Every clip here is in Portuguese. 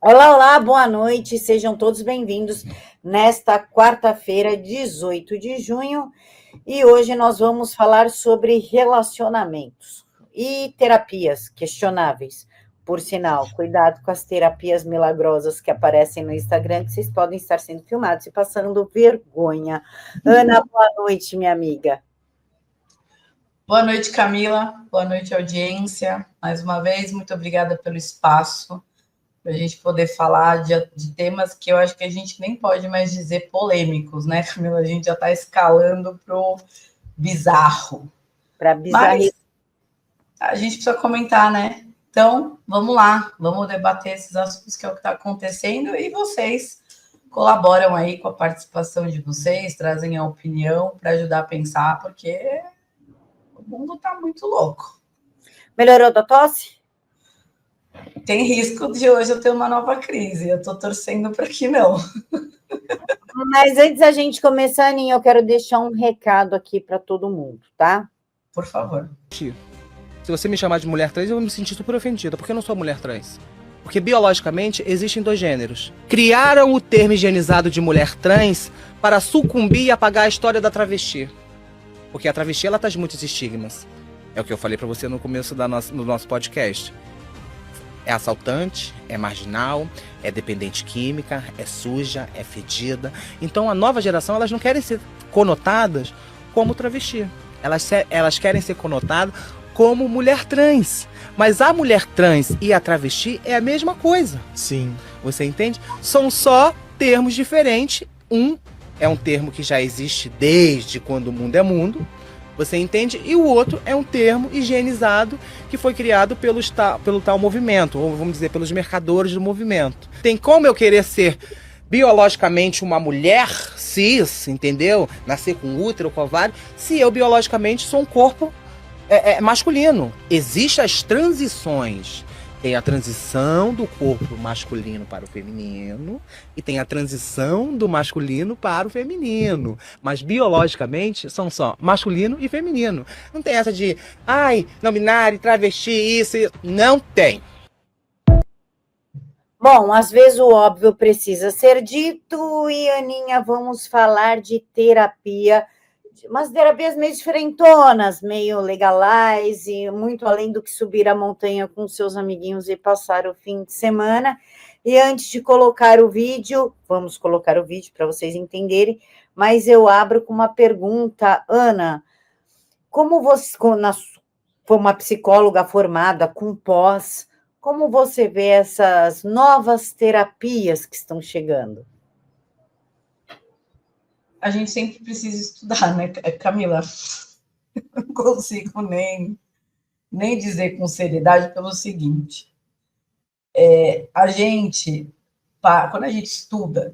Olá, olá, boa noite, sejam todos bem-vindos nesta quarta-feira, 18 de junho, e hoje nós vamos falar sobre relacionamentos e terapias questionáveis. Por sinal, cuidado com as terapias milagrosas que aparecem no Instagram, que vocês podem estar sendo filmados e passando vergonha. Ana, boa noite, minha amiga. Boa noite, Camila. Boa noite, audiência. Mais uma vez, muito obrigada pelo espaço para a gente poder falar de temas que eu acho que a gente nem pode mais dizer polêmicos, né, Camila? A gente já está escalando para o bizarro. Para bizarrice. Mas a gente precisa comentar, né? Então, vamos lá, vamos debater esses assuntos que é o que está acontecendo e vocês colaboram aí com a participação de vocês, trazem a opinião para ajudar a pensar, porque o mundo está muito louco. Melhorou da tosse? Tem risco de hoje eu ter uma nova crise. Eu estou torcendo para que não. Mas antes da gente começar, Aninha, eu quero deixar um recado aqui para todo mundo, tá? Por favor. Se você me chamar de mulher trans, eu vou me sentir super ofendida, porque eu não sou mulher trans. Porque biologicamente existem dois gêneros. Criaram o termo higienizado de mulher trans para sucumbir e apagar a história da travesti. Porque a travesti, ela traz muitos estigmas. É o que eu falei para você no começo do nosso podcast. É assaltante, é marginal, é dependente química, é suja, é fedida. Então a nova geração, elas não querem ser conotadas como travesti. Elas querem ser conotadas como mulher trans. Mas a mulher trans e a travesti é a mesma coisa. Sim. Você entende? São só termos diferentes. Um é um termo que já existe desde quando o mundo é mundo. Você entende? E o outro é um termo higienizado que foi criado pelo tal movimento, ou vamos dizer, pelos mercadores do movimento. Tem como eu querer ser biologicamente uma mulher cis, entendeu? Nascer com útero, com ovário, se eu biologicamente sou um corpo masculino. Existem as transições. Tem a transição do corpo masculino para o feminino e tem a transição do masculino para o feminino. Mas biologicamente são só masculino e feminino. Não tem essa de, não binário, travesti, isso. Não tem. Bom, às vezes o óbvio precisa ser dito e, Aninha, vamos falar de terapia, umas terapias meio diferentonas, meio legalize, muito além do que subir a montanha com seus amiguinhos e passar o fim de semana. E antes de colocar o vídeo, vamos colocar o vídeo para vocês entenderem, mas eu abro com uma pergunta, Ana, como você, como uma psicóloga formada com pós, como você vê essas novas terapias que estão chegando? A gente sempre precisa estudar, né, Camila? Não consigo nem dizer com seriedade pelo seguinte. Quando a gente estuda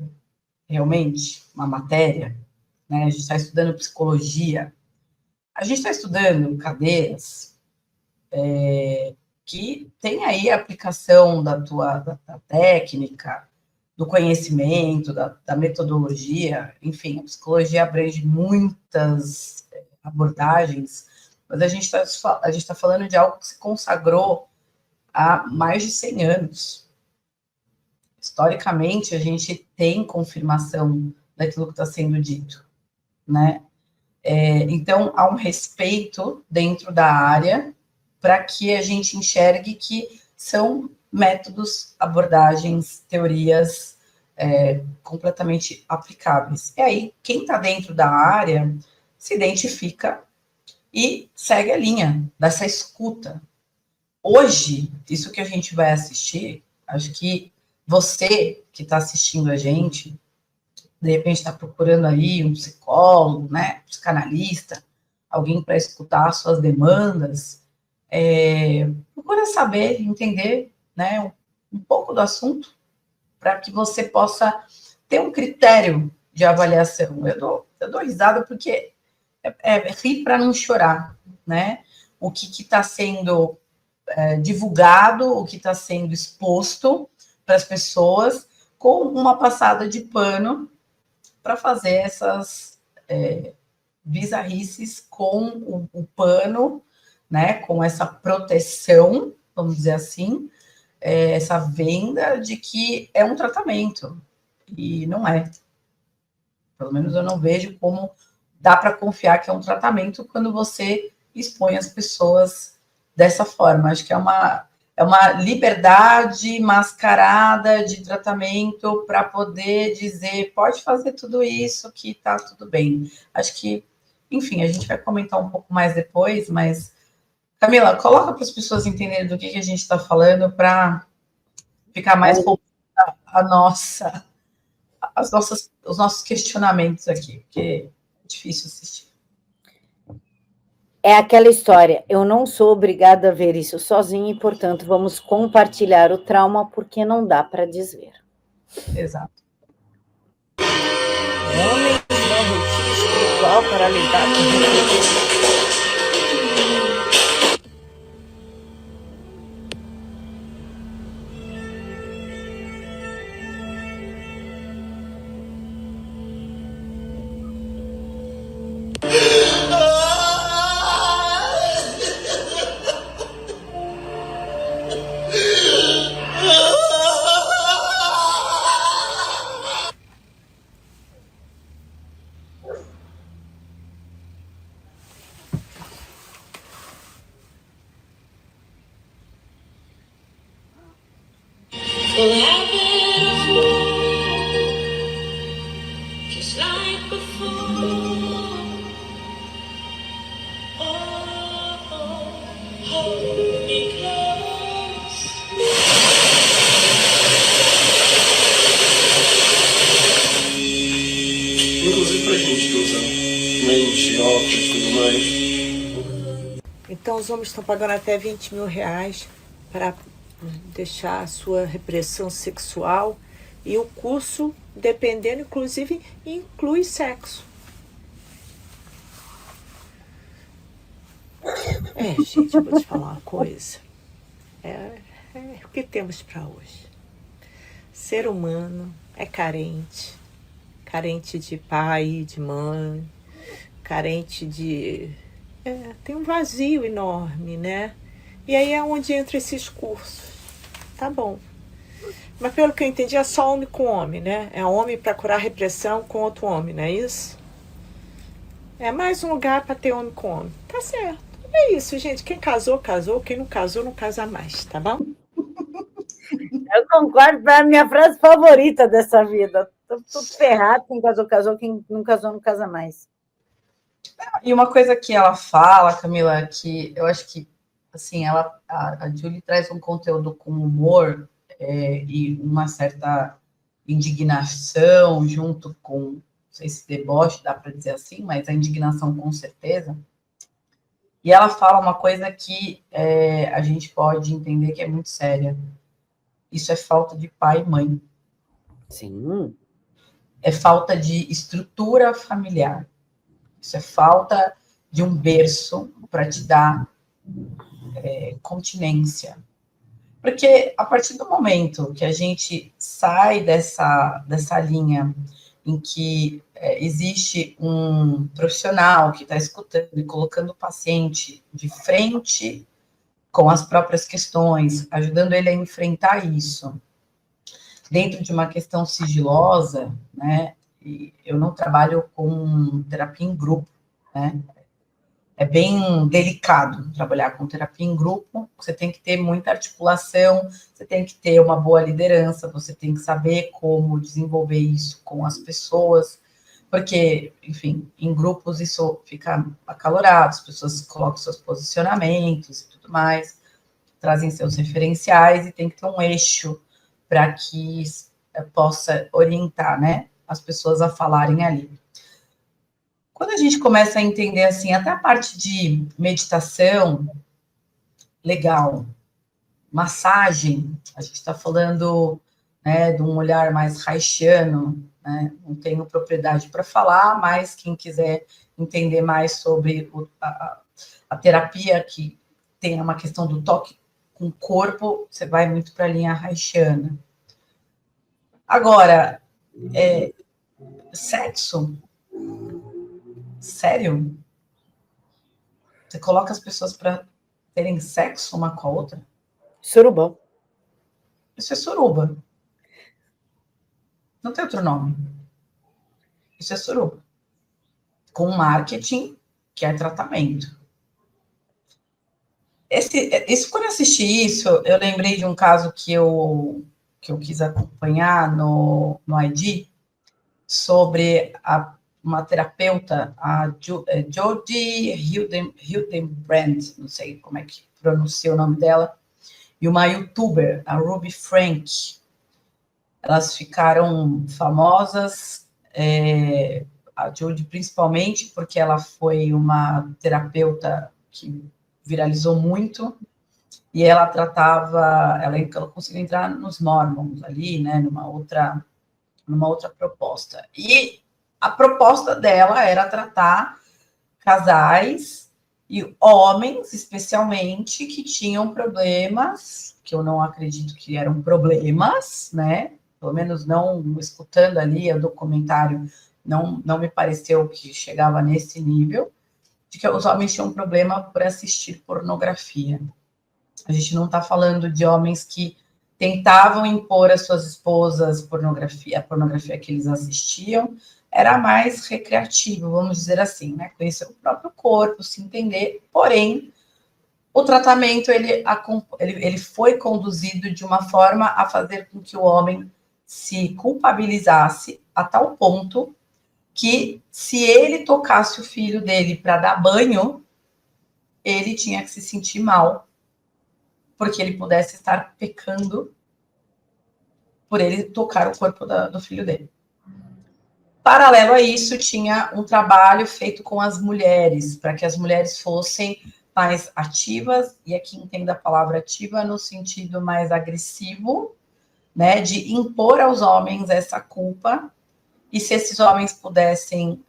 realmente uma matéria, né, a gente está estudando psicologia, a gente está estudando cadeiras que tem aí a aplicação da técnica, do conhecimento, da metodologia, enfim, a psicologia abrange muitas abordagens, mas a gente está falando de algo que se consagrou há mais de 100 anos. Historicamente, a gente tem confirmação daquilo que está sendo dito, né? Então, há um respeito dentro da área para que a gente enxergue que são métodos, abordagens, teorias completamente aplicáveis. E aí, quem está dentro da área se identifica e segue a linha dessa escuta. Hoje, isso que a gente vai assistir, acho que você que está assistindo a gente, de repente está procurando aí um psicólogo, né, psicanalista, alguém para escutar suas demandas, procura saber, entender, né, um pouco do assunto, para que você possa ter um critério de avaliação. Eu dou risada porque rir para não chorar, né? O que está sendo divulgado, o que está sendo exposto para as pessoas, com uma passada de pano para fazer essas bizarrices com o pano, né? Com essa proteção, vamos dizer assim, essa venda de que é um tratamento, e não é. Pelo menos eu não vejo como dá para confiar que é um tratamento quando você expõe as pessoas dessa forma. Acho que é uma liberdade mascarada de tratamento para poder dizer, pode fazer tudo isso que está tudo bem. Acho que, enfim, a gente vai comentar um pouco mais depois, mas, Camila, coloca para as pessoas entenderem do que a gente está falando para ficar mais os nossos questionamentos aqui, porque é difícil assistir. É aquela história, eu não sou obrigada a ver isso sozinha e, portanto, vamos compartilhar o trauma porque não dá para desver. Exato. Homens vão retiro espiritual para lidar com Inclusive pra gente que usa mente, óculos e tudo mais. Então os homens estão pagando até 20 mil reais para deixar a sua repressão sexual, e o curso, dependendo, inclusive, inclui sexo. Gente, eu vou te falar uma coisa. É o que temos para hoje. Ser humano é carente de pai, de mãe, carente de... tem um vazio enorme, né? E aí é onde entra esses cursos. Tá bom. Mas pelo que eu entendi, é só homem com homem, né? É homem para curar repressão com outro homem, não é isso? É mais um lugar para ter homem com homem. Tá certo. É isso, gente. Quem casou, casou. Quem não casou, não casa mais, tá bom? Eu concordo, é a minha frase favorita dessa vida. Tô tudo ferrado, quem casou, casou, quem não casou, não casa mais. E uma coisa que ela fala, Camila, que eu acho que, assim, a Julie traz um conteúdo com humor e uma certa indignação junto com, não sei se deboche, dá para dizer assim, mas a indignação com certeza. E ela fala uma coisa que a gente pode entender que é muito séria. Isso é falta de pai e mãe. Sim. É falta de estrutura familiar. Isso é falta de um berço para te dar continência. Porque a partir do momento que a gente sai dessa linha em que existe um profissional que está escutando e colocando o paciente de frente com as próprias questões, ajudando ele a enfrentar isso, dentro de uma questão sigilosa, né? E eu não trabalho com terapia em grupo, né? É bem delicado trabalhar com terapia em grupo, você tem que ter muita articulação, você tem que ter uma boa liderança, você tem que saber como desenvolver isso com as pessoas, porque, enfim, em grupos isso fica acalorado, as pessoas colocam seus posicionamentos e tudo mais, trazem seus referenciais e tem que ter um eixo para que possa orientar, né, as pessoas a falarem ali. Quando a gente começa a entender, assim, até a parte de meditação, legal, massagem, a gente está falando, né, de um olhar mais haitiano, né, não tenho propriedade para falar, mas quem quiser entender mais sobre a terapia, que tem uma questão do toque com o corpo, você vai muito para a linha haitiana. Agora, sexo... Sério? Você coloca as pessoas para terem sexo uma com a outra? Surubão. Isso é suruba. Não tem outro nome. Isso é suruba. Com marketing, que é tratamento. Quando eu assisti isso, eu lembrei de um caso que eu quis acompanhar no ID, sobre uma terapeuta, a Jodie Hildenbrand, não sei como é que pronuncia o nome dela, e uma youtuber, a Ruby Frank. Elas ficaram famosas, a Jodie principalmente, porque ela foi uma terapeuta que viralizou muito, e ela ela conseguiu entrar nos Mormons ali, né, numa outra proposta. E a proposta dela era tratar casais e homens, especialmente, que tinham problemas, que eu não acredito que eram problemas, né? Pelo menos não escutando ali o documentário, não me pareceu que chegava nesse nível, de que os homens tinham problema por assistir pornografia. A gente não está falando de homens que tentavam impor às suas esposas a pornografia que eles assistiam, era mais recreativo, vamos dizer assim, né? Conhecer o próprio corpo, se entender, porém, o tratamento, ele foi conduzido de uma forma a fazer com que o homem se culpabilizasse a tal ponto que, se ele tocasse o filho dele para dar banho, ele tinha que se sentir mal, porque ele pudesse estar pecando por ele tocar o corpo do filho dele. Paralelo a isso, tinha um trabalho feito com as mulheres, para que as mulheres fossem mais ativas, e aqui entenda a palavra ativa no sentido mais agressivo, né, de impor aos homens essa culpa, e se esses homens pudessem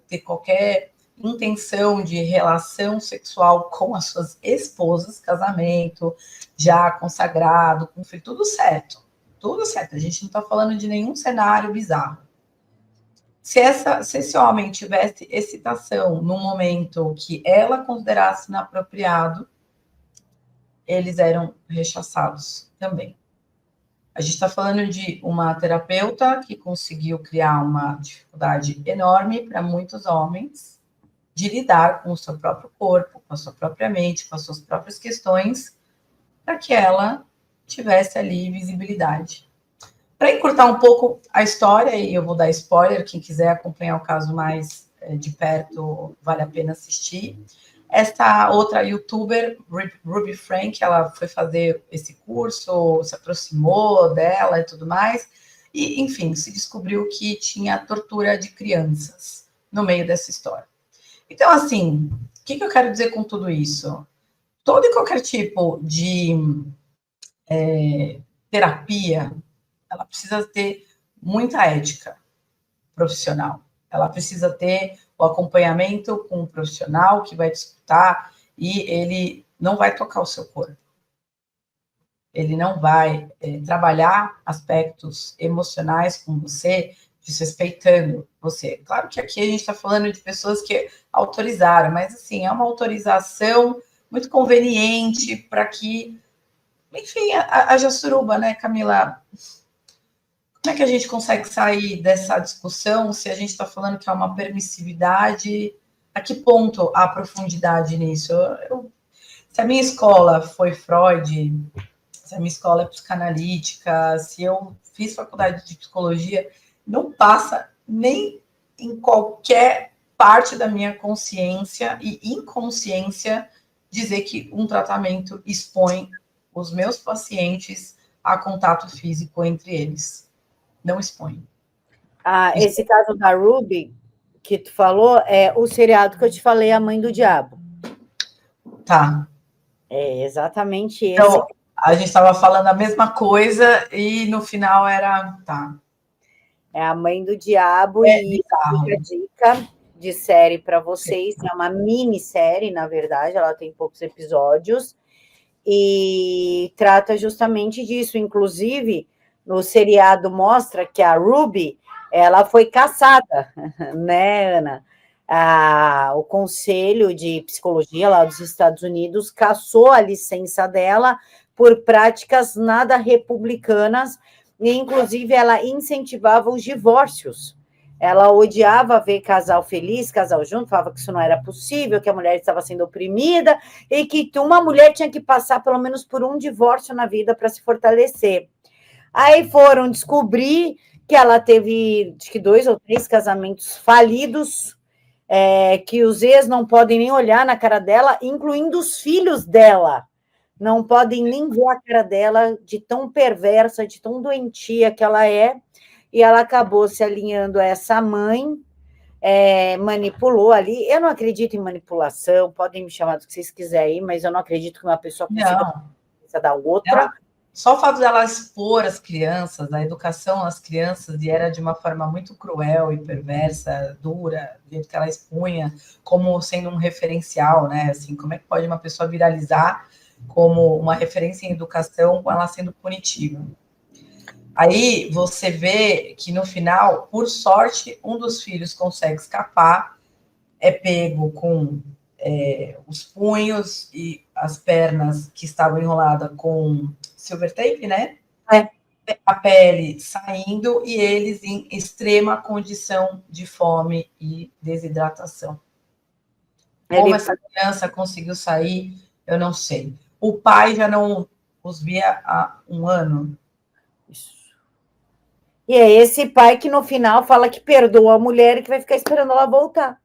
ter qualquer intenção de relação sexual com as suas esposas, casamento já consagrado, com filho, tudo certo, a gente não está falando de nenhum cenário bizarro. Se esse homem tivesse excitação no momento que ela considerasse inapropriado, eles eram rechaçados também. A gente está falando de uma terapeuta que conseguiu criar uma dificuldade enorme para muitos homens de lidar com o seu próprio corpo, com a sua própria mente, com as suas próprias questões, para que ela tivesse ali visibilidade. Para encurtar um pouco a história, e eu vou dar spoiler, quem quiser acompanhar o caso mais de perto, vale a pena assistir. Esta outra youtuber, Ruby Frank, ela foi fazer esse curso, se aproximou dela e tudo mais, e, enfim, se descobriu que tinha tortura de crianças no meio dessa história. Então, assim, o que eu quero dizer com tudo isso? Todo e qualquer tipo de terapia, ela precisa ter muita ética profissional. Ela precisa ter o acompanhamento com um profissional que vai te escutar e ele não vai tocar o seu corpo. Ele não vai trabalhar aspectos emocionais com você, desrespeitando você. Claro que aqui a gente está falando de pessoas que autorizaram, mas, assim, é uma autorização muito conveniente para que, enfim, haja suruba, né, Camila? Como é que a gente consegue sair dessa discussão se a gente está falando que há uma permissividade? A que ponto há profundidade nisso? Se a minha escola foi Freud, se a minha escola é psicanalítica, se eu fiz faculdade de psicologia, não passa nem em qualquer parte da minha consciência e inconsciência dizer que um tratamento expõe os meus pacientes a contato físico entre eles. Não expõe. Esse caso da Ruby, que tu falou, é o seriado que eu te falei, A Mãe do Diabo. Tá. É exatamente esse. Então, a gente estava falando a mesma coisa e no final era... Tá. É A Mãe do Diabo e fica a dica de série para vocês. É uma minissérie, na verdade, ela tem poucos episódios e trata justamente disso. Inclusive, no seriado mostra que a Ruby, ela foi caçada, né, Ana? O Conselho de Psicologia lá dos Estados Unidos cassou a licença dela por práticas nada republicanas, e inclusive ela incentivava os divórcios. Ela odiava ver casal feliz, casal junto, falava que isso não era possível, que a mulher estava sendo oprimida e que uma mulher tinha que passar pelo menos por um divórcio na vida para se fortalecer. Aí foram descobrir que ela teve, acho que 2 ou 3 casamentos falidos, que os ex não podem nem olhar na cara dela, incluindo os filhos dela. Não podem nem ver a cara dela, de tão perversa, de tão doentia que ela é. E ela acabou se alinhando a essa mãe, manipulou ali. Eu não acredito em manipulação, podem me chamar do que vocês quiserem, mas eu não acredito que uma pessoa consiga pensar da outra. Só o fato dela expor as crianças, a educação às crianças, e era de uma forma muito cruel e perversa, dura, do jeito que ela expunha, como sendo um referencial, né? Assim, como é que pode uma pessoa viralizar como uma referência em educação com ela sendo punitiva? Aí você vê que no final, por sorte, um dos filhos consegue escapar, é pego com os punhos e as pernas que estavam enroladas com silver tape, né? A pele saindo e eles em extrema condição de fome e desidratação. Como essa criança conseguiu sair, eu não sei. O pai já não os via há 1 ano. Isso. E é esse pai que no final fala que perdoa a mulher e que vai ficar esperando ela voltar.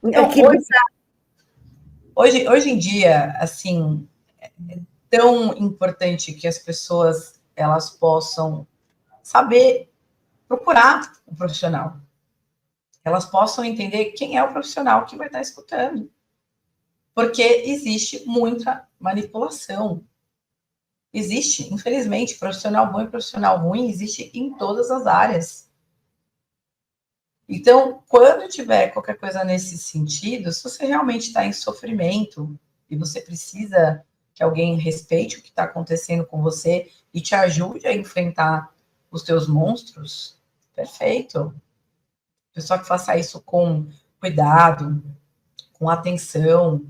Então, hoje em dia, assim, é tão importante que as pessoas elas possam saber procurar um profissional. Elas possam entender quem é o profissional que vai estar escutando. Porque existe muita manipulação. Existe, infelizmente, profissional bom e profissional ruim, existe em todas as áreas. Então, quando tiver qualquer coisa nesse sentido, se você realmente está em sofrimento e você precisa que alguém respeite o que está acontecendo com você e te ajude a enfrentar os teus monstros, perfeito. Pessoa que faça isso com cuidado, com atenção,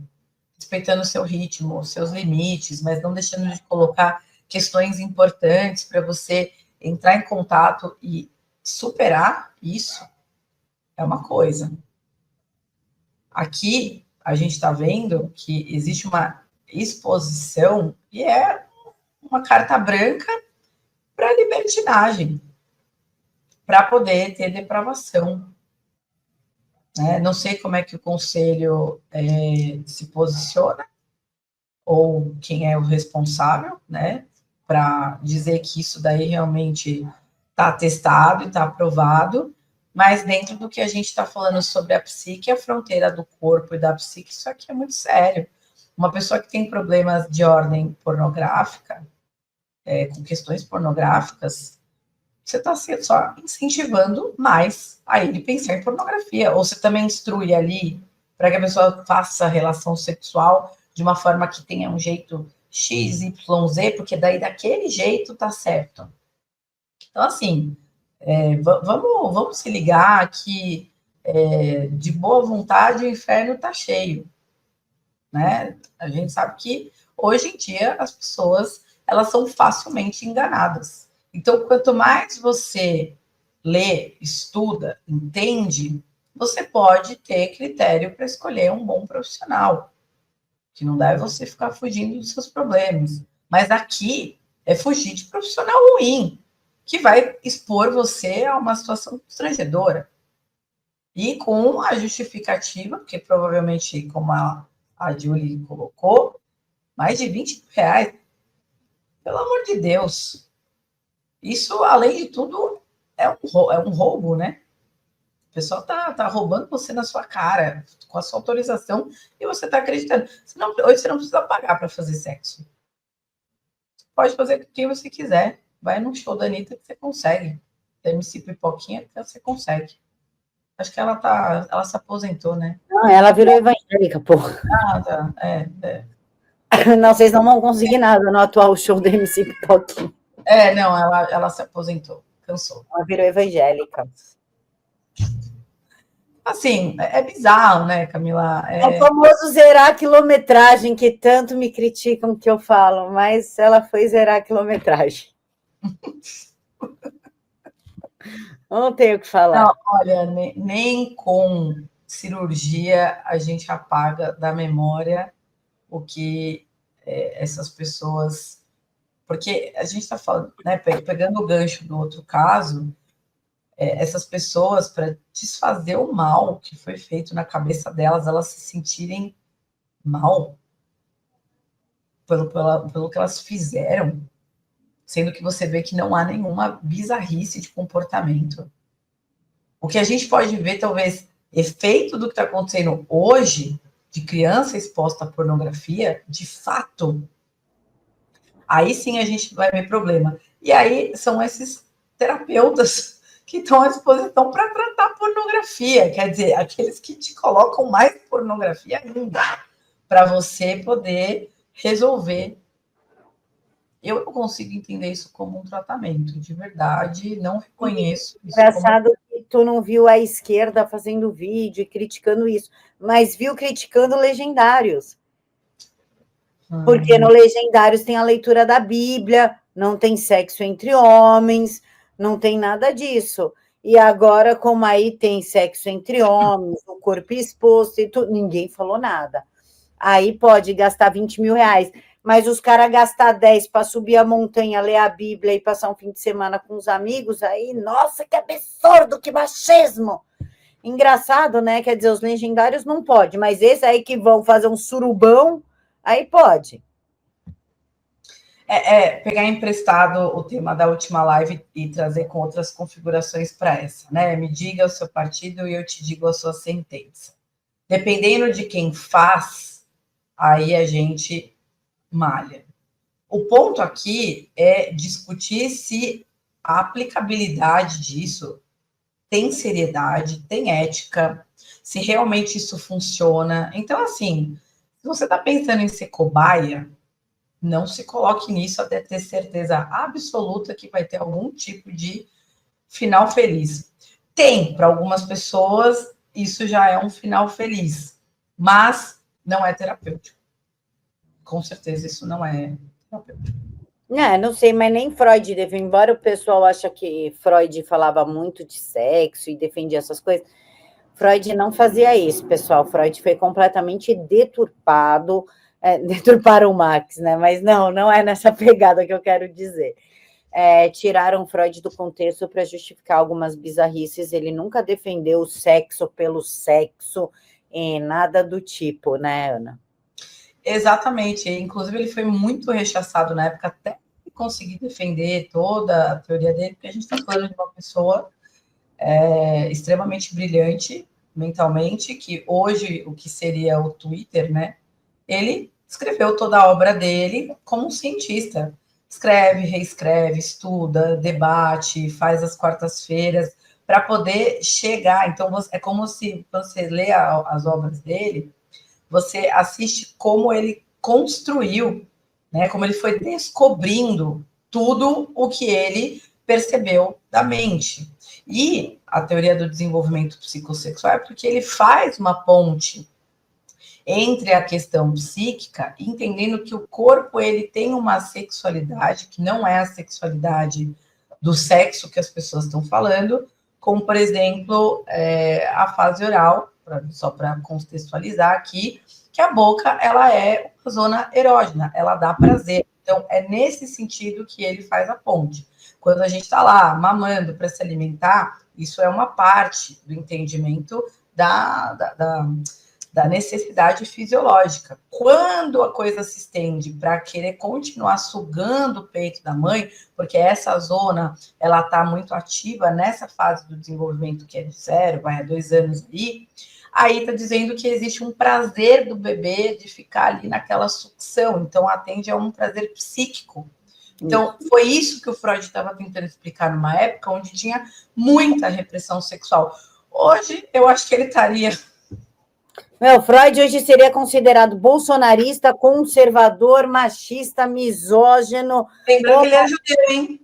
respeitando o seu ritmo, os seus limites, mas não deixando de colocar questões importantes para você entrar em contato e superar isso, é uma coisa. Aqui, a gente está vendo que existe uma exposição e é uma carta branca para libertinagem, para poder ter depravação. Não sei como é que o conselho se posiciona, ou quem é o responsável, né, para dizer que isso daí realmente está testado e está aprovado, mas dentro do que a gente está falando sobre a psique, a fronteira do corpo e da psique, isso aqui é muito sério. Uma pessoa que tem problemas de ordem pornográfica, com questões pornográficas, você está só incentivando mais a ele pensar em pornografia. Ou você também instrui ali para que a pessoa faça relação sexual de uma forma que tenha um jeito X, Y, Z, porque daí daquele jeito tá certo. Então, assim, vamos se ligar que de boa vontade o inferno tá cheio, né? A gente sabe que hoje em dia as pessoas elas são facilmente enganadas. Então, quanto mais você lê, estuda, entende, você pode ter critério para escolher um bom profissional. Que não deve você ficar fugindo dos seus problemas. Mas aqui é fugir de profissional ruim, que vai expor você a uma situação constrangedora. E com a justificativa, porque provavelmente, como a Julie colocou, mais de R$20. Pelo amor de Deus. Isso, além de tudo, é um roubo, né? O pessoal tá roubando você na sua cara, com a sua autorização, e você tá acreditando. Hoje você não precisa pagar para fazer sexo. Você pode fazer com quem você quiser. Vai num show da Anitta que você consegue. Da MC Pipoquinha que você consegue. Acho que ela se aposentou, né? Não, ela virou evangélica, porra. Ah, tá. Não, vocês não vão conseguir nada no atual show da MC Pipoquinha. Não, ela se aposentou, cansou. Ela virou evangélica. Assim, é bizarro, né, Camila? É o famoso zerar a quilometragem, que tanto me criticam que eu falo, mas ela foi zerar a quilometragem. Não tenho o que falar. Não, olha, nem com cirurgia a gente apaga da memória o que essas pessoas. Porque a gente está falando, né, pegando o gancho do outro caso, essas pessoas, para desfazer o mal que foi feito na cabeça delas, elas se sentirem mal pelo que elas fizeram, sendo que você vê que não há nenhuma bizarrice de comportamento. O que a gente pode ver, talvez, efeito do que está acontecendo hoje, de criança exposta à pornografia, de fato, aí sim a gente vai ver problema. E aí são esses terapeutas que estão à disposição para tratar pornografia, quer dizer, aqueles que te colocam mais pornografia ainda, para você poder resolver. Eu não consigo entender isso como um tratamento, de verdade, não reconheço isso. Engraçado que tu não viu a esquerda fazendo vídeo e criticando isso, mas viu criticando legendários. Porque no Legendários tem a leitura da Bíblia, não tem sexo entre homens, não tem nada disso. E agora, como aí tem sexo entre homens, o corpo exposto, e ninguém falou nada. Aí pode gastar 20 mil reais, mas os caras gastar 10 para subir a montanha, ler a Bíblia e passar um fim de semana com os amigos, aí, nossa, que absurdo, que machismo! Engraçado, né? Quer dizer, os legendários não pode, mas esse aí que vão fazer um surubão, aí pode. Pegar emprestado o tema da última live e trazer com outras configurações para essa, né? Me diga o seu partido e eu te digo a sua sentença. Dependendo de quem faz, aí a gente malha. O ponto aqui é discutir se a aplicabilidade disso tem seriedade, tem ética, se realmente isso funciona. Então, assim, se você está pensando em ser cobaia, não se coloque nisso até ter certeza absoluta que vai ter algum tipo de final feliz. Tem, para algumas pessoas, isso já é um final feliz, mas não é terapêutico. Com certeza isso não é terapêutico. Não sei, mas nem Freud defende, embora o pessoal ache que Freud falava muito de sexo e defendia essas coisas, Freud não fazia isso, pessoal. Freud foi completamente deturpado, deturparam o Marx, né? Mas não é nessa pegada que eu quero dizer. Tiraram Freud do contexto para justificar algumas bizarrices. Ele nunca defendeu o sexo pelo sexo, nada do tipo, né, Ana? Exatamente. Inclusive, ele foi muito rechaçado na época, até conseguir defender toda a teoria dele, porque a gente está falando de uma pessoa extremamente brilhante mentalmente, que hoje, o que seria o Twitter, né? Ele escreveu toda a obra dele como um cientista. Escreve, reescreve, estuda, debate, faz as quartas-feiras para poder chegar. Então, é como se você lê as obras dele, você assiste como ele construiu, né? Como ele foi descobrindo tudo o que ele percebeu da mente. E a teoria do desenvolvimento psicossexual é porque ele faz uma ponte entre a questão psíquica, entendendo que o corpo ele tem uma sexualidade que não é a sexualidade do sexo que as pessoas estão falando, como, por exemplo, a fase oral, só para contextualizar aqui, que a boca ela é uma zona erógena, ela dá prazer. Então, é nesse sentido que ele faz a ponte. Quando a gente está lá mamando para se alimentar, isso é uma parte do entendimento da necessidade fisiológica. Quando a coisa se estende para querer continuar sugando o peito da mãe, porque essa zona ela está muito ativa nessa fase do desenvolvimento que é de 0, vai a 2 anos aí está dizendo que existe um prazer do bebê de ficar ali naquela sucção, então atende a um prazer psíquico. Então, foi isso que o Freud estava tentando explicar numa época onde tinha muita repressão sexual. Hoje, eu acho que ele estaria... Freud hoje seria considerado bolsonarista, conservador, machista, misógino. Lembrando que ele é judeu, hein?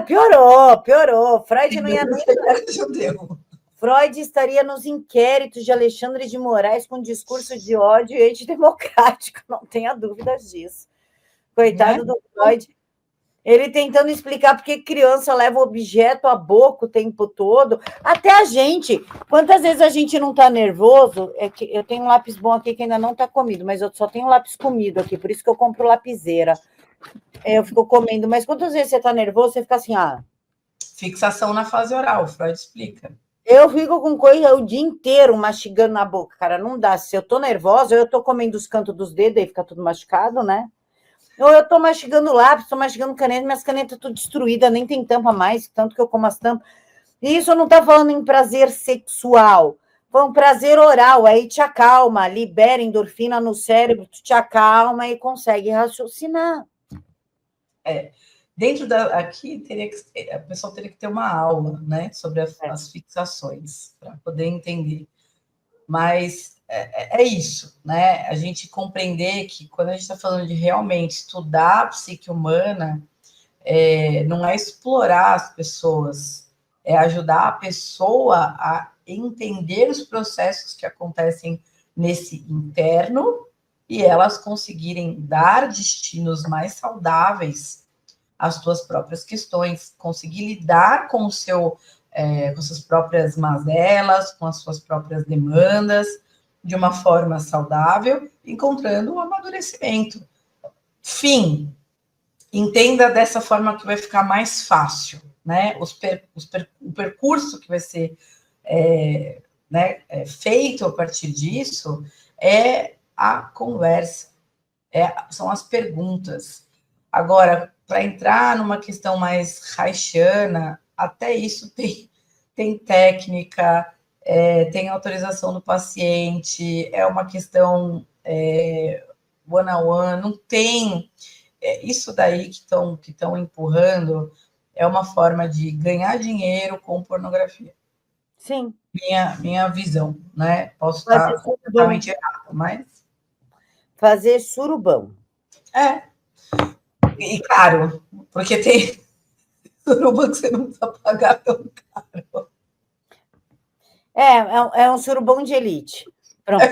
Piorou. Freud não ia nem... Ele era judeu. Freud estaria nos inquéritos de Alexandre de Moraes com discurso de ódio e antidemocrático, não tenha dúvidas disso. Coitado do Freud. Ele tentando explicar por que criança leva objeto à boca o tempo todo. Até a gente. Quantas vezes a gente não está nervoso? É que eu tenho um lápis bom aqui que ainda não está comido, mas eu só tenho um lápis comido aqui, por isso que eu compro lapiseira. Eu fico comendo. Mas quantas vezes você está nervoso, você fica assim, Fixação na fase oral, Freud explica. Eu fico com coisa o dia inteiro mastigando na boca, cara. Não dá. Se eu tô nervosa, eu tô comendo os cantos dos dedos, aí fica tudo machucado, né? Ou eu tô mastigando lápis, tô mastigando caneta, minhas canetas tudo destruídas, nem tem tampa mais, tanto que eu como as tampas. E isso não tá falando em prazer sexual, foi um prazer oral, aí te acalma, libera endorfina no cérebro, tu te acalma e consegue raciocinar. Dentro aqui, a pessoa teria que ter uma aula, né, sobre as fixações, para poder entender. Mas é isso, né? A gente compreender que quando a gente está falando de realmente estudar a psique humana, não é explorar as pessoas, é ajudar a pessoa a entender os processos que acontecem nesse interno e elas conseguirem dar destinos mais saudáveis às suas próprias questões, conseguir lidar com com suas próprias mazelas, com as suas próprias demandas, de uma forma saudável, encontrando um amadurecimento. Fim. Entenda dessa forma que vai ficar mais fácil, né? O percurso que vai ser feito a partir disso é a conversa, são as perguntas. Agora, para entrar numa questão mais reichiana, até isso tem técnica, tem autorização do paciente, é uma questão one-on-one, não tem... isso daí que estão empurrando é uma forma de ganhar dinheiro com pornografia. Sim. Minha visão, né? Posso estar completamente errado, mas... Fazer surubão. E caro, porque tem surubão que você não precisa pagar tão caro. É um surubão de elite. Pronto.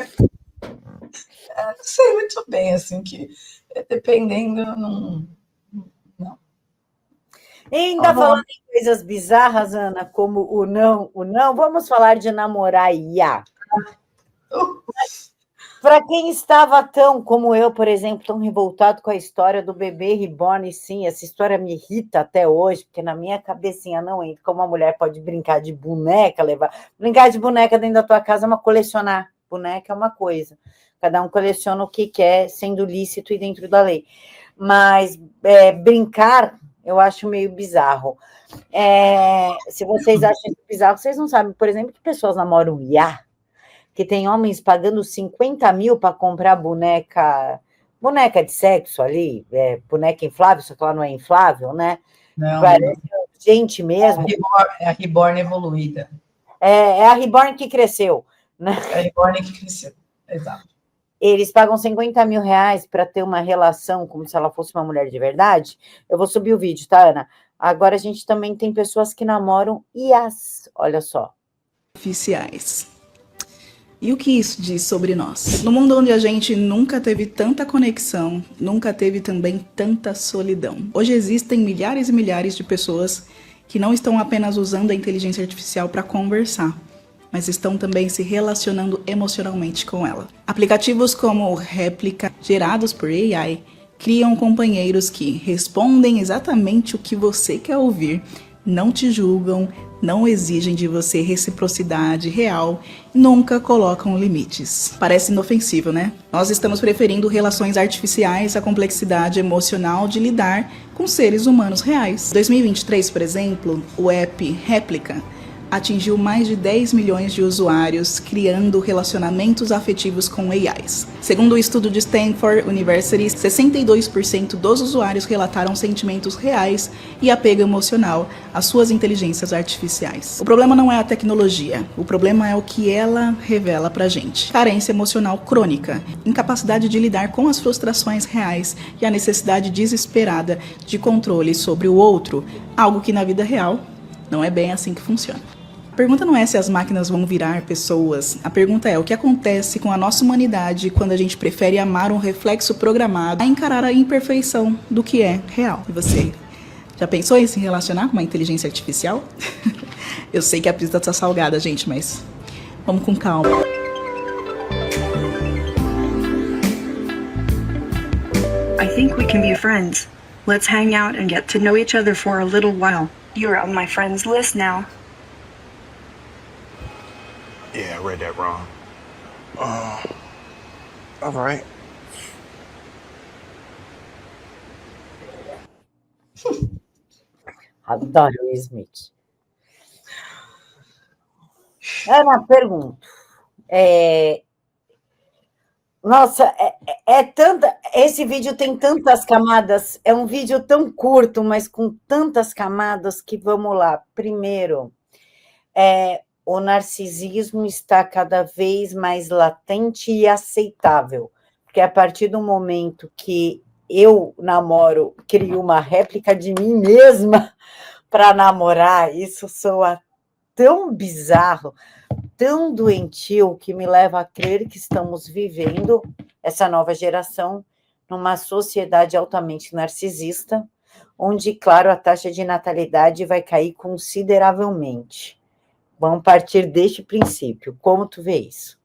Não sei muito bem, assim, que dependendo, não. E ainda falando em coisas bizarras, Ana, como o não, vamos falar de namorar IA. Para quem estava tão, como eu, por exemplo, tão revoltado com a história do bebê reborn, sim, essa história me irrita até hoje, porque na minha cabecinha não entra como uma mulher pode brincar de boneca, brincar de boneca dentro da tua casa, mas colecionar boneca é uma coisa. Cada um coleciona o que quer, sendo lícito e dentro da lei. Mas brincar, eu acho meio bizarro. Se vocês acham isso bizarro, vocês não sabem, por exemplo, que pessoas namoram IA, que tem homens pagando 50 mil para comprar boneca de sexo ali, boneca inflável, só que ela não é inflável, né? Não, parece gente mesmo. É a Reborn evoluída. É a Reborn que cresceu, né? É a Reborn que cresceu, exato. Eles pagam 50 mil reais para ter uma relação como se ela fosse uma mulher de verdade. Eu vou subir o vídeo, tá, Ana? Agora a gente também tem pessoas que namoram IAs, olha só. Artificiais. E o que isso diz sobre nós? No mundo onde a gente nunca teve tanta conexão, nunca teve também tanta solidão. Hoje existem milhares e milhares de pessoas que não estão apenas usando a inteligência artificial para conversar, mas estão também se relacionando emocionalmente com ela. Aplicativos como Réplica, gerados por AI, criam companheiros que respondem exatamente o que você quer ouvir, não te julgam, não exigem de você reciprocidade real, nunca colocam limites. Parece inofensivo, né? Nós estamos preferindo relações artificiais à complexidade emocional de lidar com seres humanos reais. Em 2023, por exemplo, o app Réplica atingiu mais de 10 milhões de usuários criando relacionamentos afetivos com AIs. Segundo o estudo de Stanford University, 62% dos usuários relataram sentimentos reais e apego emocional às suas inteligências artificiais. O problema não é a tecnologia, o problema é o que ela revela pra gente. Carência emocional crônica, incapacidade de lidar com as frustrações reais e a necessidade desesperada de controle sobre o outro, algo que na vida real não é bem assim que funciona. pergunta não é se as máquinas vão virar pessoas. A pergunta é o que acontece com a nossa humanidade quando a gente prefere amar um reflexo programado a encarar a imperfeição do que é real. E você, já pensou em se relacionar com uma inteligência artificial? Eu sei que a pista tá salgada, gente, mas vamos com calma. I think we can be friends. Let's hang out and get to know each other for a little while. You're on my friends list now. Yeah, I read that wrong. All right. Adoro o Smith. Ana, pergunto. Nossa, esse vídeo tem tantas camadas, é um vídeo tão curto, mas com tantas camadas que vamos lá. Primeiro, o narcisismo está cada vez mais latente e aceitável, porque a partir do momento que eu namoro, crio uma réplica de mim mesma para namorar, isso soa tão bizarro, tão doentio, que me leva a crer que estamos vivendo, essa nova geração, numa sociedade altamente narcisista, onde, claro, a taxa de natalidade vai cair consideravelmente. Vamos partir deste princípio. Como tu vê isso?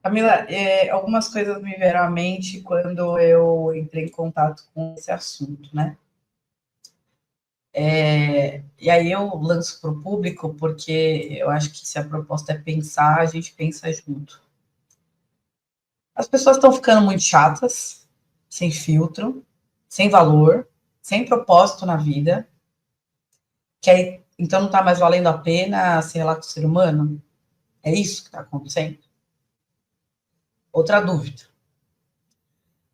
Camila, algumas coisas me vieram à mente quando eu entrei em contato com esse assunto, né? E aí eu lanço para o público, porque eu acho que se a proposta é pensar, a gente pensa junto. As pessoas estão ficando muito chatas, sem filtro, sem valor, sem propósito na vida, que aí, então não está mais valendo a pena se relacionar com o ser humano? É isso que está acontecendo? Outra dúvida.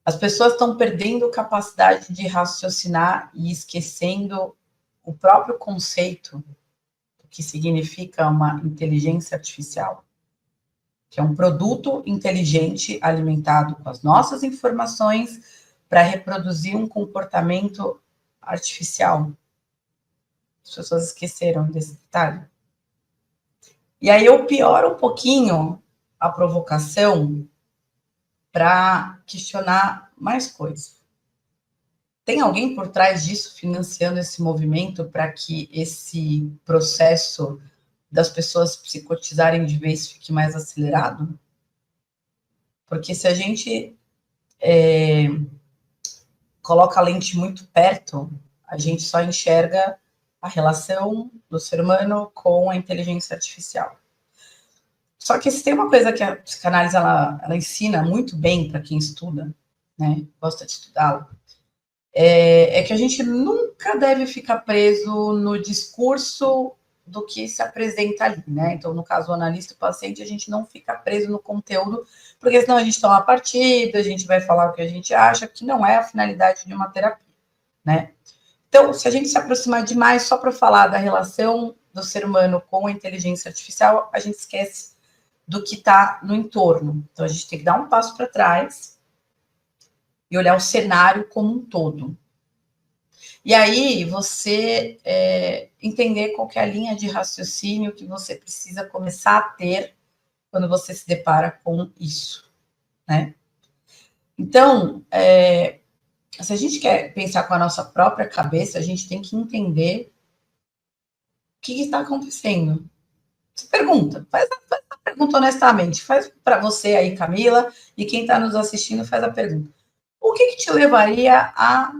As pessoas estão perdendo capacidade de raciocinar e esquecendo o próprio conceito do que significa uma inteligência artificial, que é um produto inteligente alimentado com as nossas informações para reproduzir um comportamento artificial. As pessoas esqueceram desse detalhe. E aí eu pioro um pouquinho a provocação para questionar mais coisas. Tem alguém por trás disso financiando esse movimento para que esse processo das pessoas psicotizarem de vez fique mais acelerado? Porque se a gente coloca a lente muito perto, a gente só enxerga a relação do ser humano com a inteligência artificial. Só que se tem uma coisa que a psicanálise ela ensina muito bem para quem estuda, né, gosta de estudá-la, é que a gente nunca deve ficar preso no discurso do que se apresenta ali, né? Então, no caso, o analista e o paciente, a gente não fica preso no conteúdo, porque senão a gente toma partida, a gente vai falar o que a gente acha, que não é a finalidade de uma terapia, né? Então, se a gente se aproximar demais só para falar da relação do ser humano com a inteligência artificial, a gente esquece do que está no entorno. Então, a gente tem que dar um passo para trás e olhar o cenário como um todo. E aí, você entender qual que é a linha de raciocínio que você precisa começar a ter quando você se depara com isso, né? Então, se a gente quer pensar com a nossa própria cabeça, a gente tem que entender o que está acontecendo. Você pergunta, faz a pergunta honestamente, faz para você aí, Camila, e quem está nos assistindo faz a pergunta. O que te levaria a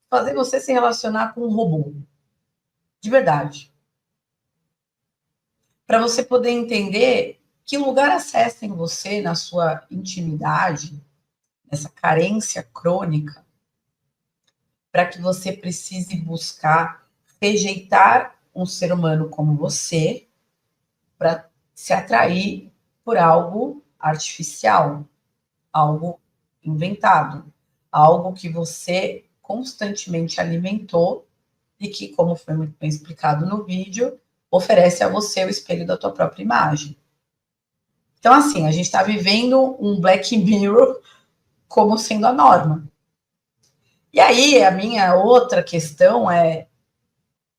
fazer você se relacionar com um robô? De verdade. Para você poder entender que lugar acessa em você, na sua intimidade, nessa carência crônica, para que você precise buscar rejeitar um ser humano como você para se atrair por algo artificial, algo inventado, algo que você constantemente alimentou e que, como foi muito bem explicado no vídeo, oferece a você o espelho da tua própria imagem. Então, assim, a gente está vivendo um Black Mirror como sendo a norma. E aí, a minha outra questão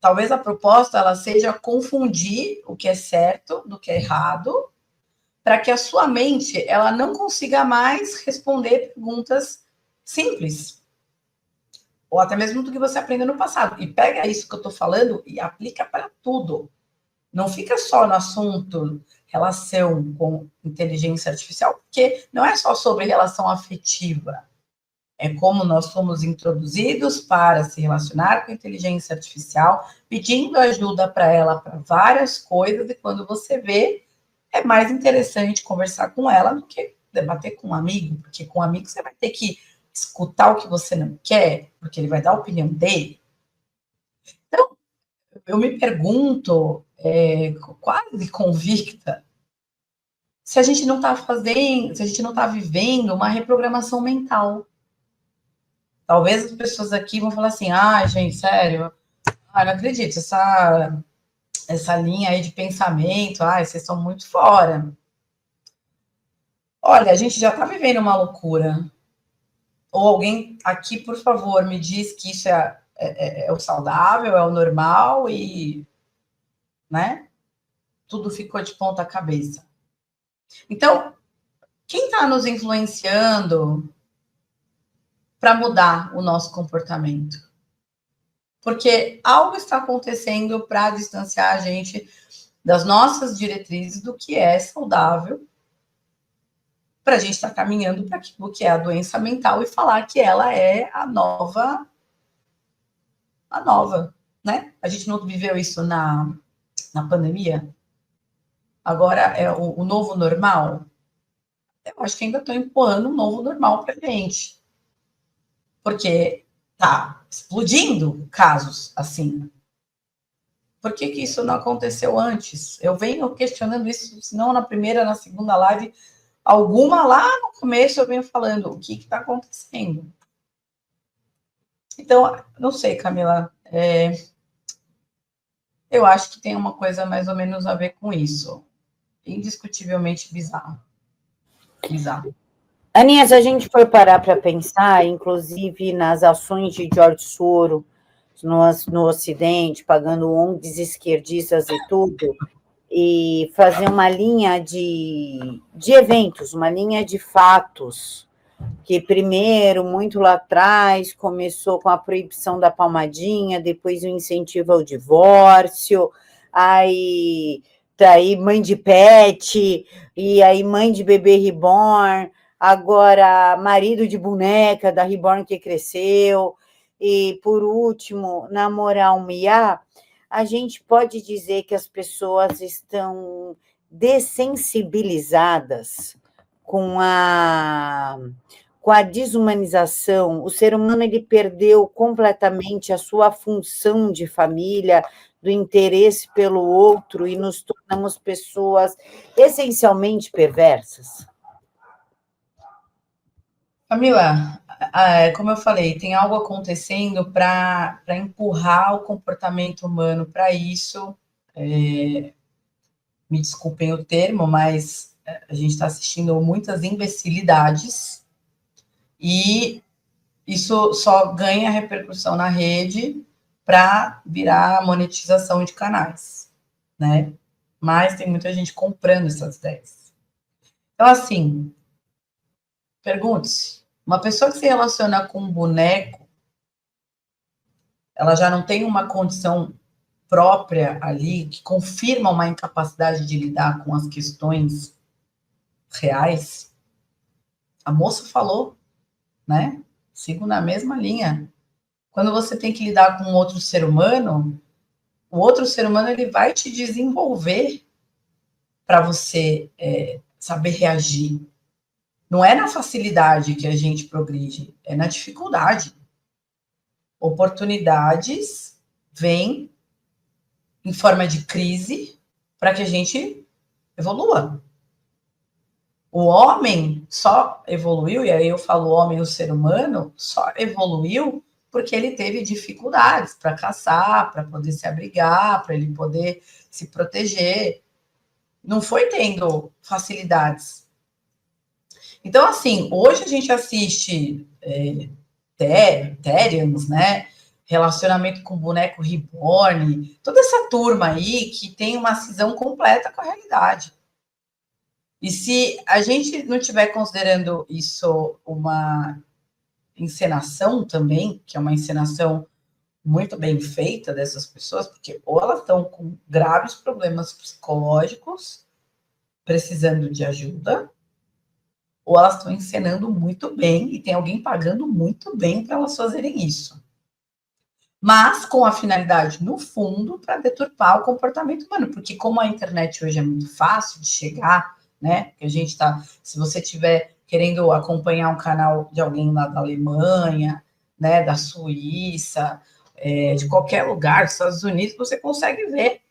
talvez a proposta ela seja confundir o que é certo do que é errado, para que a sua mente ela não consiga mais responder perguntas simples, ou até mesmo do que você aprendeu no passado. E pega isso que eu estou falando e aplica para tudo. Não fica só no assunto relação com inteligência artificial, porque não é só sobre relação afetiva. É como nós somos introduzidos para se relacionar com a inteligência artificial, pedindo ajuda para ela para várias coisas, e quando você vê, é mais interessante conversar com ela do que debater com um amigo, porque com um amigo você vai ter que escutar o que você não quer, porque ele vai dar a opinião dele. Então, eu me pergunto, quase convicta, se a gente não está fazendo, se a gente não está vivendo uma reprogramação mental. Talvez as pessoas aqui vão falar assim, gente, sério, não acredito, essa linha aí de pensamento, vocês são muito fora. Olha, a gente já está vivendo uma loucura. Ou alguém aqui, por favor, me diz que isso é o saudável, é o normal e, né, tudo ficou de ponta cabeça. Então, quem está nos influenciando para mudar o nosso comportamento? Porque algo está acontecendo para distanciar a gente das nossas diretrizes do que é saudável, para a gente estar caminhando para aquilo que é a doença mental e falar que ela é a nova, né? A gente não viveu isso na pandemia? Agora é o novo normal? Eu acho que ainda estou empurrando um novo normal para a gente. Porque tá explodindo casos assim. Por que isso não aconteceu antes? Eu venho questionando isso, se não na primeira, na segunda live, alguma lá no começo eu venho falando o que está acontecendo. Então, não sei, Camila, eu acho que tem uma coisa mais ou menos a ver com isso. Indiscutivelmente bizarro. Bizarro. Aninha, se a gente for parar para pensar, inclusive nas ações de George Soros no Ocidente, pagando ONGs esquerdistas e tudo, e fazer uma linha de eventos, uma linha de fatos, que primeiro, muito lá atrás, começou com a proibição da palmadinha, depois o incentivo ao divórcio, aí mãe de pet, e aí mãe de bebê reborn, agora marido de boneca da reborn que cresceu, e por último, namorar um IA. A gente pode dizer que as pessoas estão dessensibilizadas com a desumanização. O ser humano ele perdeu completamente a sua função de família, do interesse pelo outro, e nos tornamos pessoas essencialmente perversas. Camila, como eu falei, tem algo acontecendo para empurrar o comportamento humano para isso. Me desculpem o termo, mas a gente está assistindo muitas imbecilidades e isso só ganha repercussão na rede para virar monetização de canais, né? Mas tem muita gente comprando essas ideias. Então, assim, pergunte-se, uma pessoa que se relaciona com um boneco, ela já não tem uma condição própria ali, que confirma uma incapacidade de lidar com as questões reais? A moça falou, né? Sigo na mesma linha. Quando você tem que lidar com outro ser humano, o outro ser humano ele vai te desenvolver para você saber reagir. Não é na facilidade que a gente progride, é na dificuldade. Oportunidades vêm em forma de crise para que a gente evolua. O homem só evoluiu, e aí eu falo homem, o ser humano, só evoluiu porque ele teve dificuldades para caçar, para poder se abrigar, para ele poder se proteger. Não foi tendo facilidades. Então, assim, hoje a gente assiste Therians, né? Relacionamento com Boneco Reborn, toda essa turma aí que tem uma cisão completa com a realidade. E se a gente não estiver considerando isso uma encenação também, que é uma encenação muito bem feita dessas pessoas, porque ou elas estão com graves problemas psicológicos, precisando de ajuda, ou elas estão encenando muito bem e tem alguém pagando muito bem para elas fazerem isso. Mas com a finalidade, no fundo, para deturpar o comportamento humano, porque como a internet hoje é muito fácil de chegar, né? Que a gente tá, se você tiver querendo acompanhar um canal de alguém lá da Alemanha, né, da Suíça, de qualquer lugar, dos Estados Unidos, você consegue ver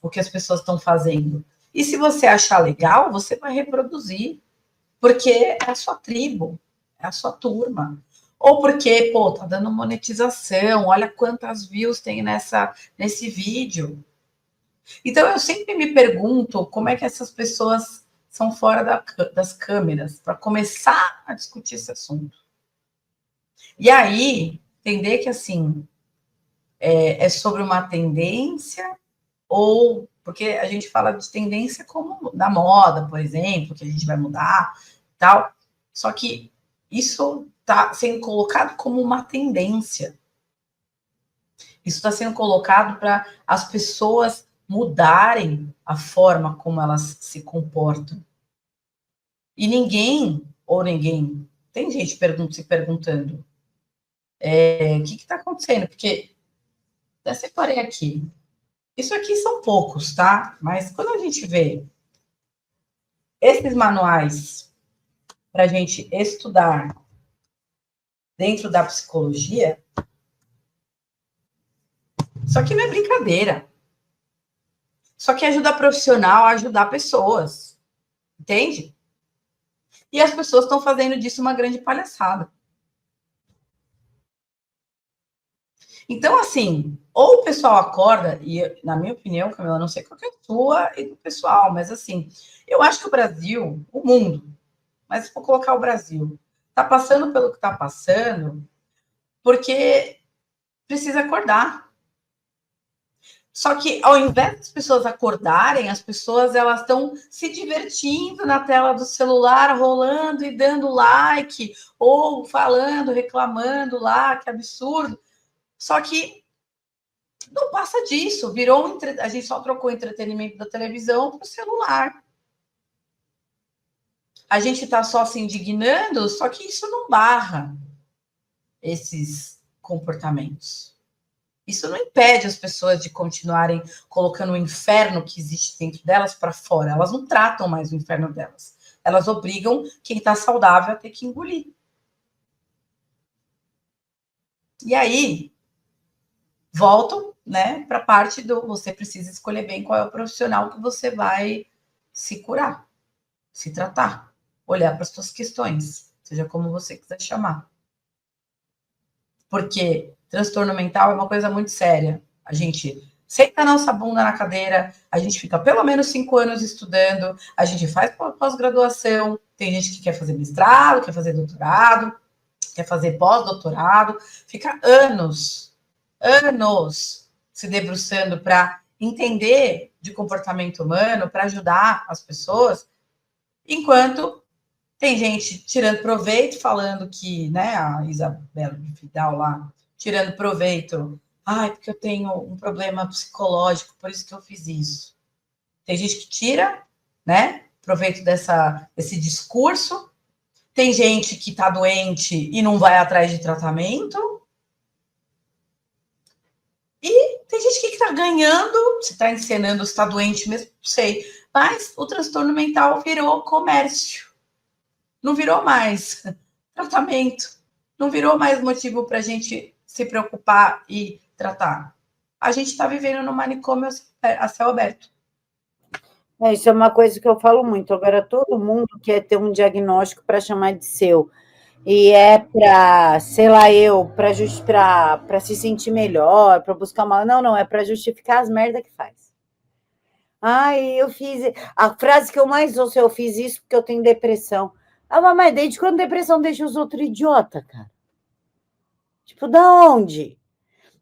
o que as pessoas estão fazendo. E se você achar legal, você vai reproduzir, porque é a sua tribo, é a sua turma. Ou porque, pô, tá dando monetização, olha quantas views tem nesse vídeo. Então, eu sempre me pergunto como é que essas pessoas são fora das câmeras para começar a discutir esse assunto. E aí, entender que, assim, é sobre uma tendência ou... Porque a gente fala de tendência como da moda, por exemplo, que a gente vai mudar e tal. Só que isso está sendo colocado como uma tendência. Isso está sendo colocado para as pessoas mudarem a forma como elas se comportam. E ninguém, tem gente se perguntando o que está acontecendo, porque eu separei aqui. Isso aqui são poucos, tá? Mas quando a gente vê esses manuais para a gente estudar dentro da psicologia, isso aqui não é brincadeira. Isso aqui ajuda profissional a ajudar pessoas. Entende? E as pessoas estão fazendo disso uma grande palhaçada. Então, assim, ou o pessoal acorda, e na minha opinião, Camila, não sei qual que é a sua e do pessoal, mas assim, eu acho que o Brasil, o mundo, mas vou colocar o Brasil, está passando pelo que está passando, porque precisa acordar. Só que, ao invés das pessoas acordarem, as pessoas elas estão se divertindo na tela do celular, rolando e dando like, ou falando, reclamando lá, que absurdo. Só que não passa disso, a gente só trocou o entretenimento da televisão para o celular. A gente está só se indignando, só que isso não barra esses comportamentos. Isso não impede as pessoas de continuarem colocando o inferno que existe dentro delas para fora. Elas não tratam mais o inferno delas. Elas obrigam quem está saudável a ter que engolir. E aí, voltam, né, para a parte do você precisa escolher bem qual é o profissional que você vai se curar, se tratar, olhar para as suas questões, seja como você quiser chamar. Porque transtorno mental é uma coisa muito séria. A gente senta a nossa bunda na cadeira, a gente fica pelo menos 5 anos estudando, a gente faz pós-graduação, tem gente que quer fazer mestrado, quer fazer doutorado, quer fazer pós-doutorado, fica anos se debruçando para entender de comportamento humano, para ajudar as pessoas, enquanto tem gente tirando proveito, falando que, né, a Isabela Vidal lá, tirando proveito, porque eu tenho um problema psicológico, por isso que eu fiz isso. Tem gente que tira, né, proveito desse discurso, tem gente que está doente e não vai atrás de tratamento, e tem gente que está ganhando, se está encenando, se está doente mesmo, não sei, mas o transtorno mental virou comércio. Não virou mais tratamento, não virou mais motivo para a gente se preocupar e tratar. A gente está vivendo no manicômio a céu aberto. Isso é uma coisa que eu falo muito. Agora, todo mundo quer ter um diagnóstico para chamar de seu. E é para, sei lá, para se sentir melhor, para buscar uma... Não, é para justificar as merdas que faz. Eu fiz... A frase que eu mais ouço é: eu fiz isso porque eu tenho depressão. Mas desde quando depressão deixa os outros idiota, cara? Tipo, da onde?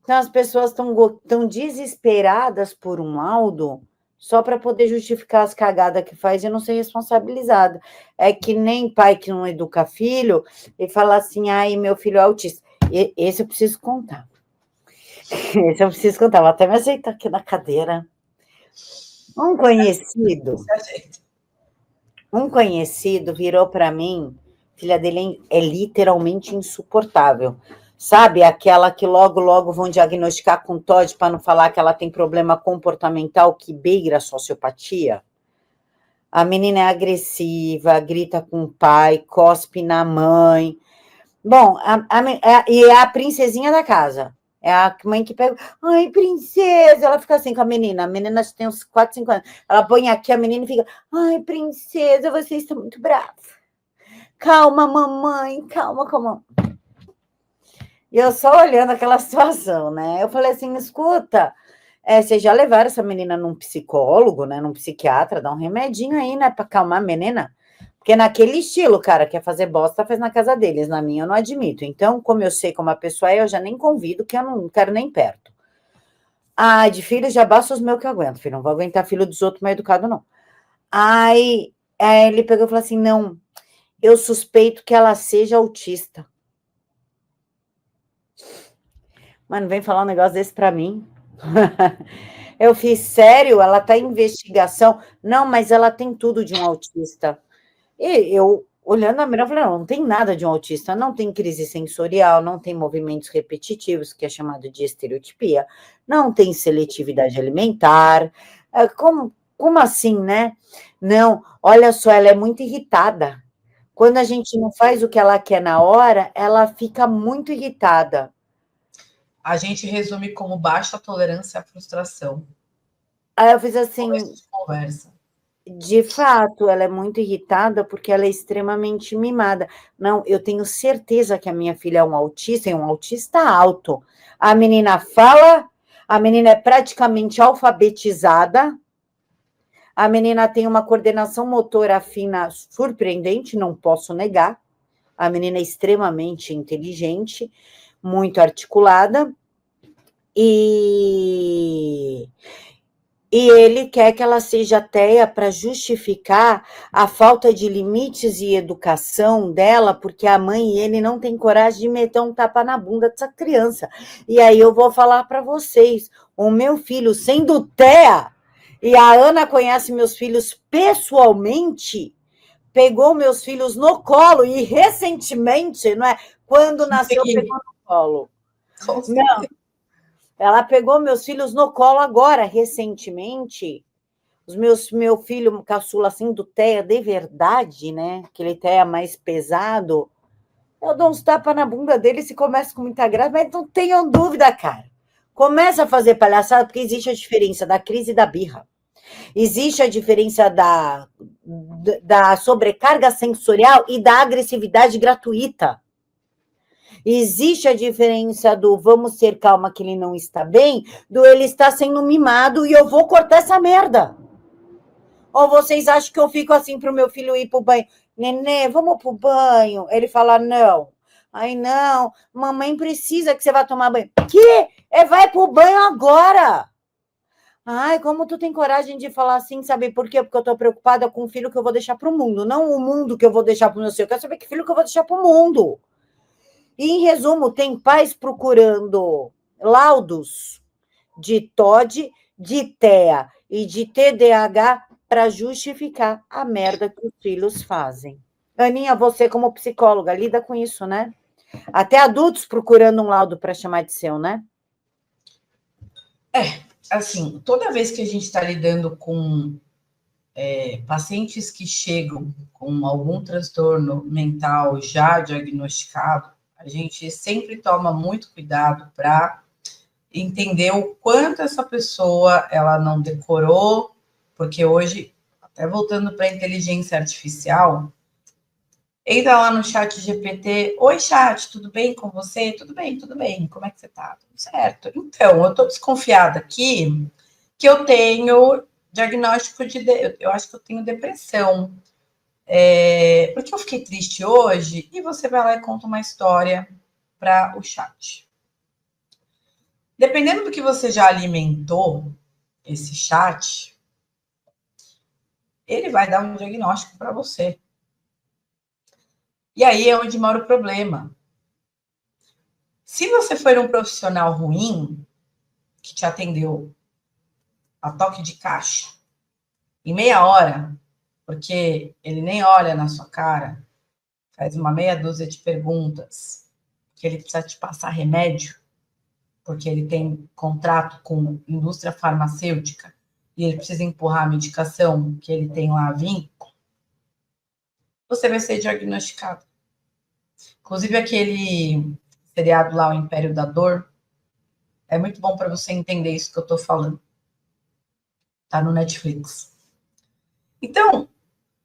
Então, as pessoas estão desesperadas por um laudo só para poder justificar as cagadas que faz e não ser responsabilizada. É que nem pai que não educa filho e fala assim, ai, meu filho é autista. Esse eu preciso contar. Esse eu preciso contar. Vou até me aceitar aqui na cadeira. Um conhecido virou para mim, filha dele é literalmente insuportável. Sabe, aquela que logo vão diagnosticar com TOD para não falar que ela tem problema comportamental que beira a sociopatia? A menina é agressiva, grita com o pai, cospe na mãe. Bom, e é a princesinha da casa. É a mãe que pega, ai, princesa, ela fica assim com a menina tem uns 4, 5 anos. Ela põe aqui a menina e fica, ai, princesa, você está muito brava. Calma, mamãe, calma. E eu só olhando aquela situação, né? Eu falei assim, escuta, vocês já levaram essa menina num psicólogo, né? Num psiquiatra, dá um remedinho aí, né? Pra acalmar a menina. Porque naquele estilo, cara, quer fazer bosta, faz na casa deles. Na minha, eu não admito. Então, como eu sei como a pessoa é, eu já nem convido, que eu não quero nem perto. Ah, de filho, já basta os meus que eu aguento, filho. Não vou aguentar filho dos outros mal educado, não. Aí ele pegou e falou assim, não, eu suspeito que ela seja autista. Mano, vem falar um negócio desse pra mim. Eu fiz, sério? Ela tá em investigação? Não, mas ela tem tudo de um autista. E eu, olhando a menina, falei, não tem nada de um autista, não tem crise sensorial, não tem movimentos repetitivos, que é chamado de estereotipia, não tem seletividade alimentar. Como assim, né? Não, olha só, ela é muito irritada. Quando a gente não faz o que ela quer na hora, ela fica muito irritada. A gente resume como baixa tolerância à frustração. Aí eu fiz assim, Conversa. de fato, ela é muito irritada porque ela é extremamente mimada. Não, eu tenho certeza que a minha filha é um autista, e um autista alto. A menina fala, a menina é praticamente alfabetizada, a menina tem uma coordenação motora fina surpreendente, não posso negar. A menina é extremamente inteligente, muito articulada, e ele quer que ela seja ateia para justificar a falta de limites e educação dela, porque a mãe e ele não têm coragem de meter um tapa na bunda dessa criança. E aí eu vou falar para vocês, o meu filho sendo TEA, e a Ana conhece meus filhos pessoalmente, pegou meus filhos no colo, e recentemente, não é? Quando nasceu, pegou no colo. Não. Ela pegou meus filhos no colo agora, recentemente. Meu filho caçula, assim, do TEA de verdade, né? Aquele TEA mais pesado. Eu dou uns tapas na bunda dele se começa com muita graça, mas não tenham dúvida, cara. Começa a fazer palhaçada, porque existe a diferença da crise e da birra. Existe a diferença da sobrecarga sensorial e da agressividade gratuita. Existe a diferença do vamos ser calma que ele não está bem, do ele está sendo mimado e eu vou cortar essa merda. Ou vocês acham que eu fico assim para o meu filho ir pro banho? Nenê, vamos pro banho? Ele fala, não. Ai, não, mamãe precisa que você vá tomar banho. Que? Vai pro banho agora. Ai, como tu tem coragem de falar assim, sabe por quê? Porque eu tô preocupada com o filho que eu vou deixar pro mundo, não o mundo que eu vou deixar pro meu filho. Eu quero saber que filho que eu vou deixar pro mundo. E, em resumo, tem pais procurando laudos de TOD, de TEA e de TDAH para justificar a merda que os filhos fazem. Aninha, você como psicóloga, lida com isso, né? Até adultos procurando um laudo para chamar de seu, né? Assim, toda vez que a gente está lidando com pacientes que chegam com algum transtorno mental já diagnosticado, a gente sempre toma muito cuidado para entender o quanto essa pessoa ela não decorou, porque hoje, até voltando para a inteligência artificial, entra lá no chat GPT, oi chat, tudo bem com você? Tudo bem, como é que você tá? Tudo certo. Então, eu estou desconfiada aqui que eu tenho diagnóstico eu acho que eu tenho depressão. Porque eu fiquei triste hoje, e você vai lá e conta uma história para o chat. Dependendo do que você já alimentou esse chat, ele vai dar um diagnóstico para você. E aí é onde mora o problema. Se você for um profissional ruim, que te atendeu a toque de caixa, em meia hora, porque ele nem olha na sua cara, faz uma meia dúzia de perguntas, que ele precisa te passar remédio, porque ele tem contrato com indústria farmacêutica, e ele precisa empurrar a medicação que ele tem lá vínculo, você vai ser diagnosticado. Inclusive aquele seriado lá, O Império da Dor, é muito bom para você entender isso que eu estou falando. Tá no Netflix. Então,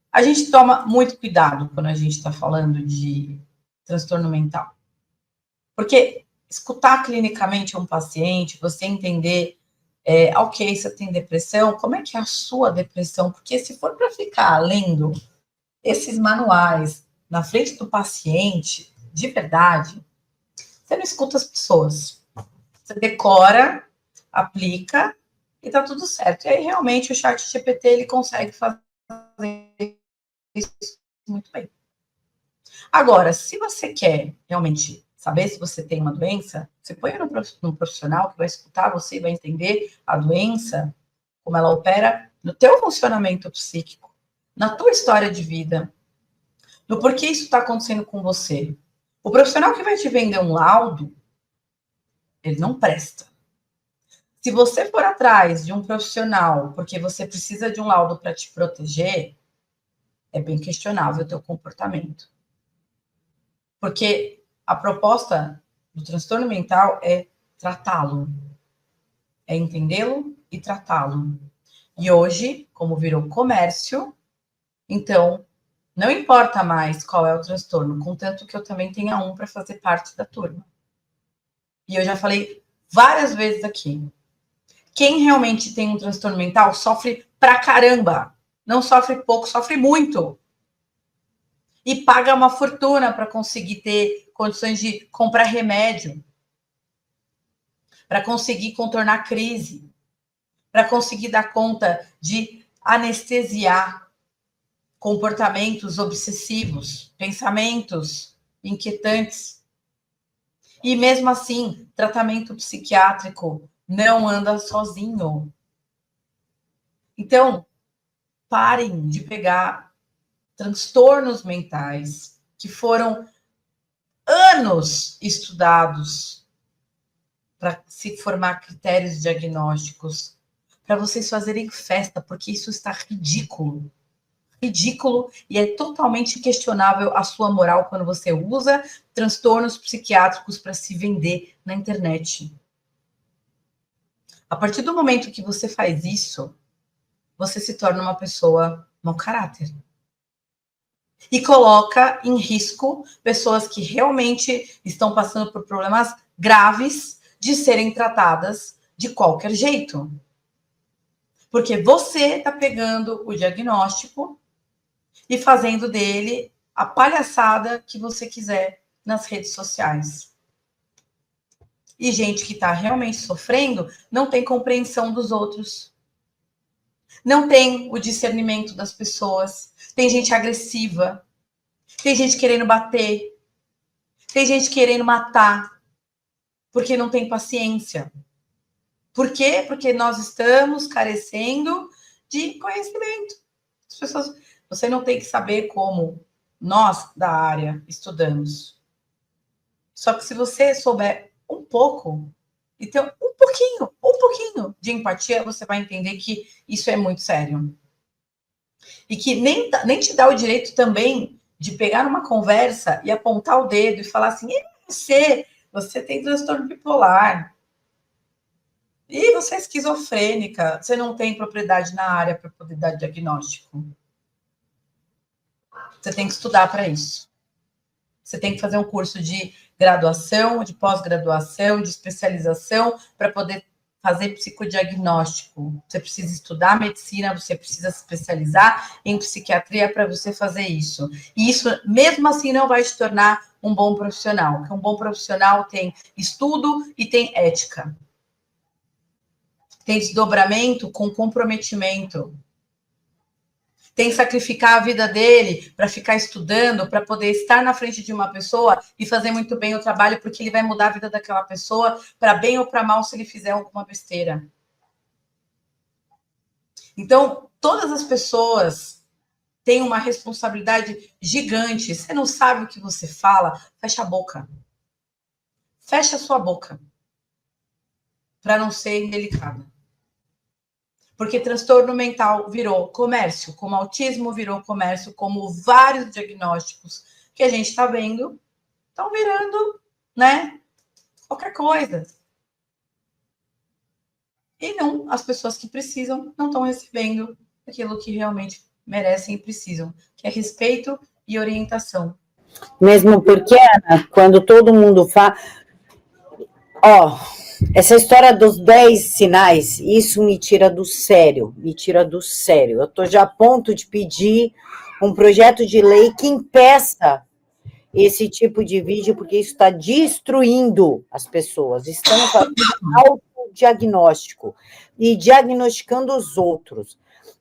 a gente toma muito cuidado quando a gente está falando de transtorno mental. Porque escutar clinicamente um paciente, você entender, ok, você tem depressão, como é que é a sua depressão? Porque se for para ficar lendo esses manuais na frente do paciente, de verdade, você não escuta as pessoas. Você decora, aplica e tá tudo certo. E aí, realmente, o ChatGPT, ele consegue fazer isso muito bem. Agora, se você quer realmente saber se você tem uma doença, você põe num profissional que vai escutar você e vai entender a doença, como ela opera no teu funcionamento psíquico, na tua história de vida, no porquê isso está acontecendo com você. O profissional que vai te vender um laudo, ele não presta. Se você for atrás de um profissional porque você precisa de um laudo para te proteger, é bem questionável o teu comportamento. Porque a proposta do transtorno mental é tratá-lo, é entendê-lo e tratá-lo. E hoje, como virou comércio, então não importa mais qual é o transtorno, contanto que eu também tenha um para fazer parte da turma. E eu já falei várias vezes aqui, quem realmente tem um transtorno mental sofre pra caramba. Não sofre pouco, sofre muito. E paga uma fortuna para conseguir ter condições de comprar remédio, para conseguir contornar a crise, para conseguir dar conta de anestesiar comportamentos obsessivos, pensamentos inquietantes. E mesmo assim, tratamento psiquiátrico não anda sozinho. Então, parem de pegar transtornos mentais que foram anos estudados para se formar critérios diagnósticos, para vocês fazerem festa, porque isso está ridículo. Ridículo, e é totalmente questionável a sua moral quando você usa transtornos psiquiátricos para se vender na internet. A partir do momento que você faz isso, você se torna uma pessoa mau caráter. E coloca em risco pessoas que realmente estão passando por problemas graves de serem tratadas de qualquer jeito. Porque você está pegando o diagnóstico e fazendo dele a palhaçada que você quiser nas redes sociais. E gente que está realmente sofrendo não tem compreensão dos outros. Não tem o discernimento das pessoas. Tem gente agressiva. Tem gente querendo bater. Tem gente querendo matar. Porque não tem paciência. Por quê? Porque nós estamos carecendo de conhecimento. As pessoas, você não tem que saber como nós da área estudamos. Só que se você souber um pouco e ter um pouquinho de empatia, você vai entender que isso é muito sério. E que nem te dá o direito também de pegar numa conversa e apontar o dedo e falar assim, você tem transtorno bipolar. E você é esquizofrênica, você não tem propriedade na área para poder dar diagnóstico. Você tem que estudar para isso. Você tem que fazer um curso de graduação, de pós-graduação, de especialização para poder fazer psicodiagnóstico. Você precisa estudar medicina, você precisa se especializar em psiquiatria para você fazer isso. E isso, mesmo assim, não vai te tornar um bom profissional, porque um bom profissional tem estudo e tem ética. tem desdobramento com comprometimento. Tem que sacrificar a vida dele para ficar estudando, para poder estar na frente de uma pessoa e fazer muito bem o trabalho, porque ele vai mudar a vida daquela pessoa para bem ou para mal se ele fizer alguma besteira. Então, todas as pessoas têm uma responsabilidade gigante. Você não sabe o que você fala, fecha a boca. Fecha a sua boca. Para não ser indelicada. Porque transtorno mental virou comércio, como autismo virou comércio, como vários diagnósticos que a gente está vendo estão virando, né, qualquer coisa. E não, as pessoas que precisam não estão recebendo aquilo que realmente merecem e precisam, que é respeito e orientação. Mesmo porque, Ana, quando todo mundo fala... Ó, essa história dos 10 sinais, isso me tira do sério, Eu estou já a ponto de pedir um projeto de lei que impeça esse tipo de vídeo, porque isso está destruindo as pessoas. Estão fazendo autodiagnóstico e diagnosticando os outros.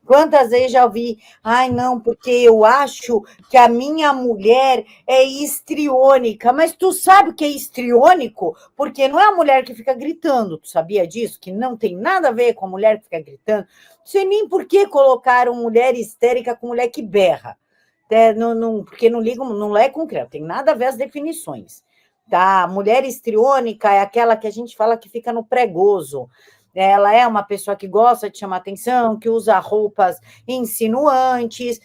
Quantas vezes já ouvi, ai não, porque eu acho que a minha mulher é histriônica, mas tu sabe o que é histriônico? Porque não é a mulher que fica gritando, tu sabia disso? Que não tem nada a ver com a mulher que fica gritando. Não sei nem por que colocaram mulher histérica com mulher que berra. Porque não ligam, não é concreto, tem nada a ver as definições. Tá? Mulher histriônica é aquela que a gente fala que fica no pregoso. Ela é uma pessoa que gosta de chamar atenção, que usa roupas insinuantes,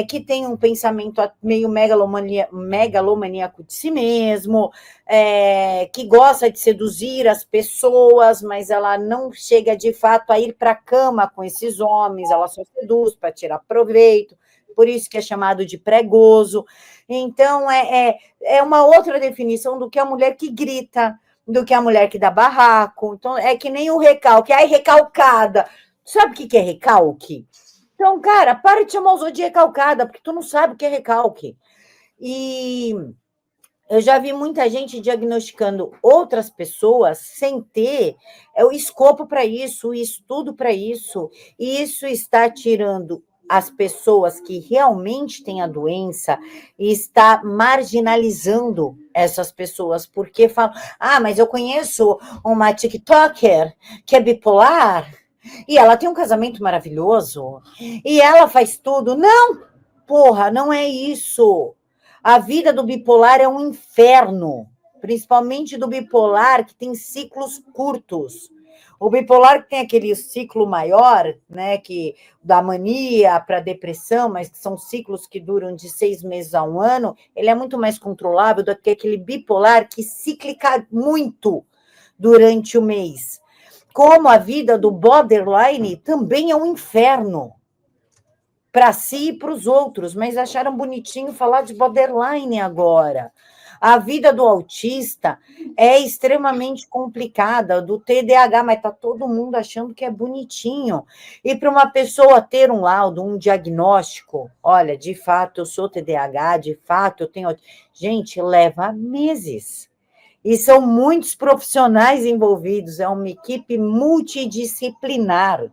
que tem um pensamento meio megalomaníaco de si mesmo, que gosta de seduzir as pessoas, mas ela não chega de fato a ir para a cama com esses homens, ela só seduz para tirar proveito, por isso que é chamado de pregoso. Então, é uma outra definição do que a mulher que grita, do que a mulher que dá barraco. Então, é que nem o recalque. Ai, recalcada. Sabe o que é recalque? Então, cara, para de chamar os outros de recalcada, porque tu não sabe o que é recalque. E eu já vi muita gente diagnosticando outras pessoas sem ter o escopo para isso, o estudo para isso. E isso está tirando as pessoas que realmente têm a doença e está marginalizando essas pessoas, porque falam, mas eu conheço uma TikToker que é bipolar, e ela tem um casamento maravilhoso, e ela faz tudo. Não, porra, não é isso. A vida do bipolar é um inferno, principalmente do bipolar que tem ciclos curtos. O bipolar que tem aquele ciclo maior, né, que da mania para a depressão, mas que são ciclos que duram de 6 meses a 1 ano, ele é muito mais controlável do que aquele bipolar que ciclica muito durante o mês. Como a vida do borderline também é um inferno para si e para os outros, mas acharam bonitinho falar de borderline agora. A vida do autista é extremamente complicada, do TDAH, mas está todo mundo achando que é bonitinho. E para uma pessoa ter um laudo, um diagnóstico, olha, de fato eu sou TDAH, de fato eu tenho... Gente, leva meses. E são muitos profissionais envolvidos, é uma equipe multidisciplinar.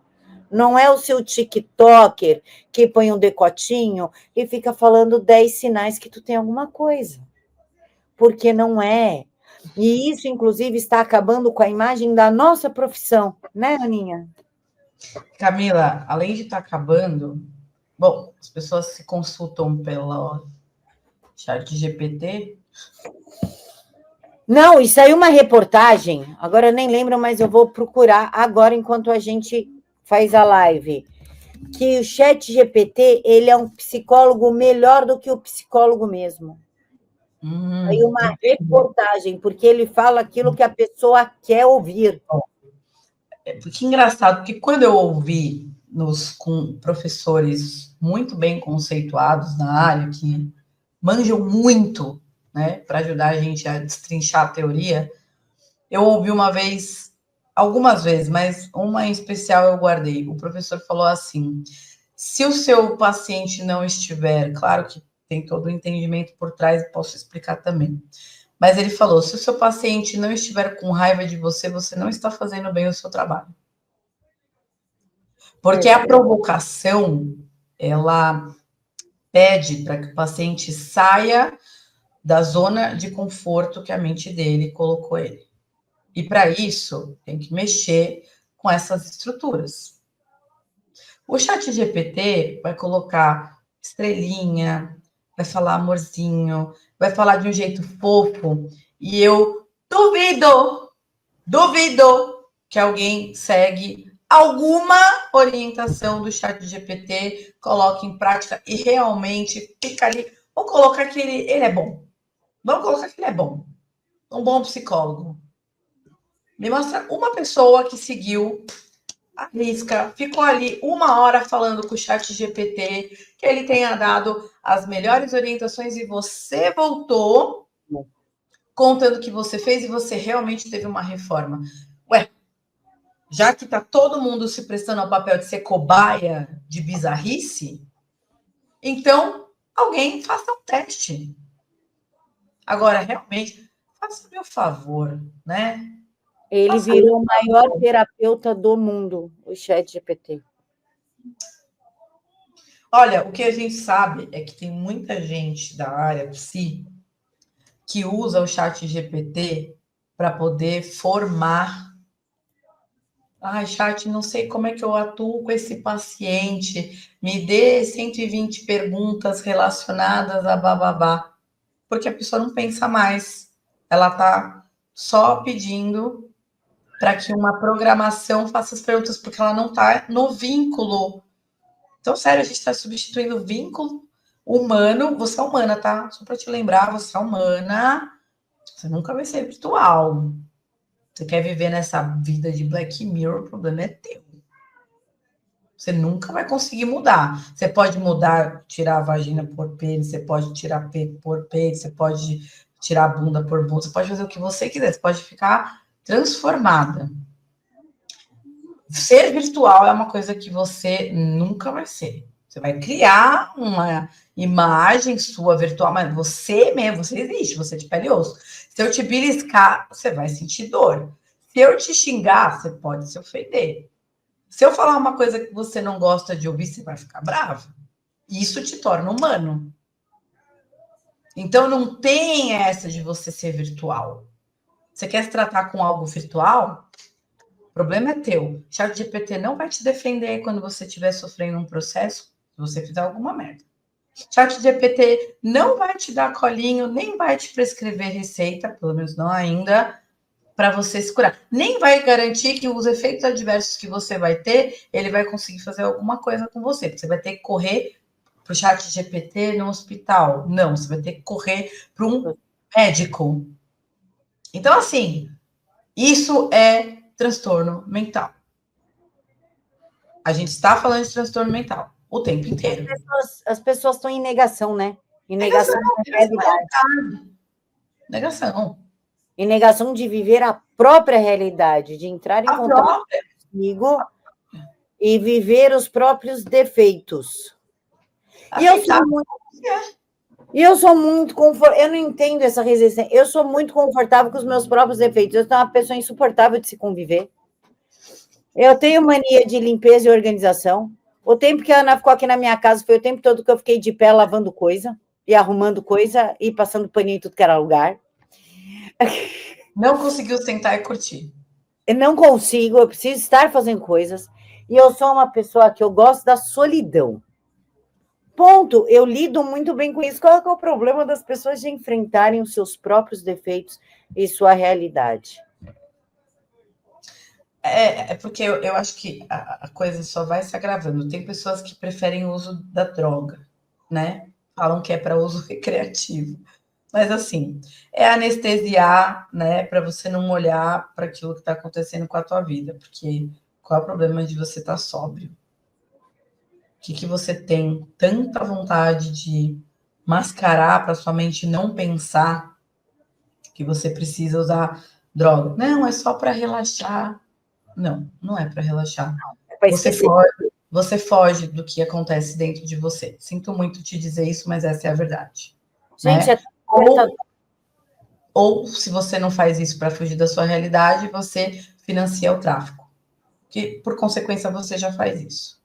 Não é o seu TikToker que põe um decotinho e fica falando 10 sinais que tu tem alguma coisa. Porque não é. E isso, inclusive, está acabando com a imagem da nossa profissão, né, Aninha? Camila, além de estar acabando, bom, as pessoas se consultam pelo ChatGPT. Não, e saiu uma reportagem, agora eu nem lembro, mas eu vou procurar agora enquanto a gente faz a live, que o ChatGPT, ele é um psicólogo melhor do que o psicólogo mesmo. Aí uma reportagem, porque ele fala aquilo que a pessoa quer ouvir. Que engraçado, porque quando eu ouvi com professores muito bem conceituados na área, que manjam muito, né, para ajudar a gente a destrinchar a teoria, eu ouvi algumas vezes, mas uma em especial eu guardei. O professor falou assim: se o seu paciente não estiver, claro que tem todo o entendimento por trás, posso explicar também. Mas ele falou, se o seu paciente não estiver com raiva de você, você não está fazendo bem o seu trabalho. Porque a provocação, ela pede para que o paciente saia da zona de conforto que a mente dele colocou ele. E para isso, tem que mexer com essas estruturas. O ChatGPT vai colocar estrelinha, vai falar amorzinho, vai falar de um jeito fofo, e eu duvido que alguém segue alguma orientação do ChatGPT, coloque em prática e realmente fica ali. Vamos colocar que ele é bom. Vamos colocar que ele é bom. Um bom psicólogo. Me mostra uma pessoa que seguiu a risca, ficou ali 1 hora falando com o ChatGPT, que ele tenha dado as melhores orientações e você voltou contando o que você fez e você realmente teve uma reforma. Ué, já que está todo mundo se prestando ao papel de ser cobaia de bizarrice, então alguém faça um teste. Agora, realmente, faça meu favor, né? Ele virou o maior terapeuta do mundo, o ChatGPT. Olha, o que a gente sabe é que tem muita gente da área psi que usa o ChatGPT para poder formar. Ai, chat, não sei como é que eu atuo com esse paciente. Me dê 120 perguntas relacionadas a bababá. Porque a pessoa não pensa mais. Ela está só pedindo para que uma programação faça as perguntas, porque ela não está no vínculo. Então, sério, a gente está substituindo o vínculo humano. Você é humana, tá? Só para te lembrar, você é humana. Você nunca vai ser virtual. Você quer viver nessa vida de Black Mirror, o problema é teu. Você nunca vai conseguir mudar. Você pode mudar, tirar a vagina por pênis, você pode tirar peito por peito, você pode tirar a bunda por bunda, você pode fazer o que você quiser, você pode ficar transformada. Ser virtual é uma coisa que você nunca vai ser. Você vai criar uma imagem sua virtual, mas você mesmo, você existe, você é de pele e osso. Se eu te beliscar, você vai sentir dor. Se eu te xingar, você pode se ofender. Se eu falar uma coisa que você não gosta de ouvir, você vai ficar bravo. Isso te torna humano. Então, não tem essa de você ser virtual. Você quer se tratar com algo virtual? O problema é teu. ChatGPT não vai te defender quando você estiver sofrendo um processo, se você fizer alguma merda. ChatGPT não vai te dar colinho, nem vai te prescrever receita, pelo menos não ainda, para você se curar. Nem vai garantir que os efeitos adversos que você vai ter, ele vai conseguir fazer alguma coisa com você. Você vai ter que correr para o ChatGPT no hospital. Não, você vai ter que correr para um médico. Então, assim, isso é transtorno mental. A gente está falando de transtorno mental o tempo inteiro. As pessoas estão em negação, né? Em negação da realidade. Negação. Em negação de viver a própria realidade, de entrar em contato comigo e viver os próprios defeitos. E eu sou muito confortável. Eu não entendo essa resistência. Eu sou muito confortável com os meus próprios defeitos. Eu sou uma pessoa insuportável de se conviver. Eu tenho mania de limpeza e organização. O tempo que a Ana ficou aqui na minha casa foi o tempo todo que eu fiquei de pé lavando coisa e arrumando coisa e passando paninho em tudo que era lugar. Não conseguiu sentar e curtir. Eu não consigo, eu preciso estar fazendo coisas. E eu sou uma pessoa que eu gosto da solidão. Ponto. Eu lido muito bem com isso. Qual é o problema das pessoas de enfrentarem os seus próprios defeitos e sua realidade? É porque eu acho que a coisa só vai se agravando. Tem pessoas que preferem o uso da droga, né? Falam que é para uso recreativo. Mas, assim, é anestesiar, né? Para você não olhar para aquilo que está acontecendo com a tua vida. Porque qual é o problema de você estar sóbrio? O que você tem tanta vontade de mascarar para sua mente não pensar que você precisa usar droga? Não, é só para relaxar. Não, não é para relaxar. Você foge do que acontece dentro de você. Sinto muito te dizer isso, mas essa é a verdade. Gente, né? Ou se você não faz isso para fugir da sua realidade, você financia o tráfico. que, por consequência, você já faz isso.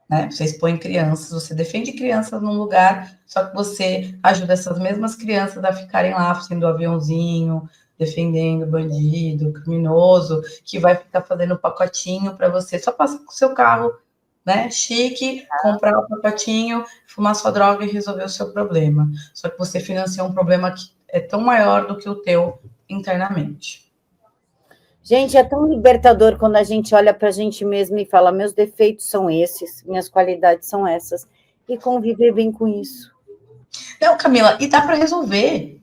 Né? Você expõe crianças, você defende crianças num lugar, só que você ajuda essas mesmas crianças a ficarem lá fazendo aviãozinho, defendendo bandido, criminoso, que vai ficar fazendo pacotinho para você só passar com o seu carro, né, chique, comprar o pacotinho, fumar sua droga e resolver o seu problema. Só que você financia um problema que é tão maior do que o teu internamente. Gente, é tão libertador quando a gente olha para a gente mesmo e fala, meus defeitos são esses, minhas qualidades são essas, e conviver bem com isso. Não, Camila, e dá para resolver.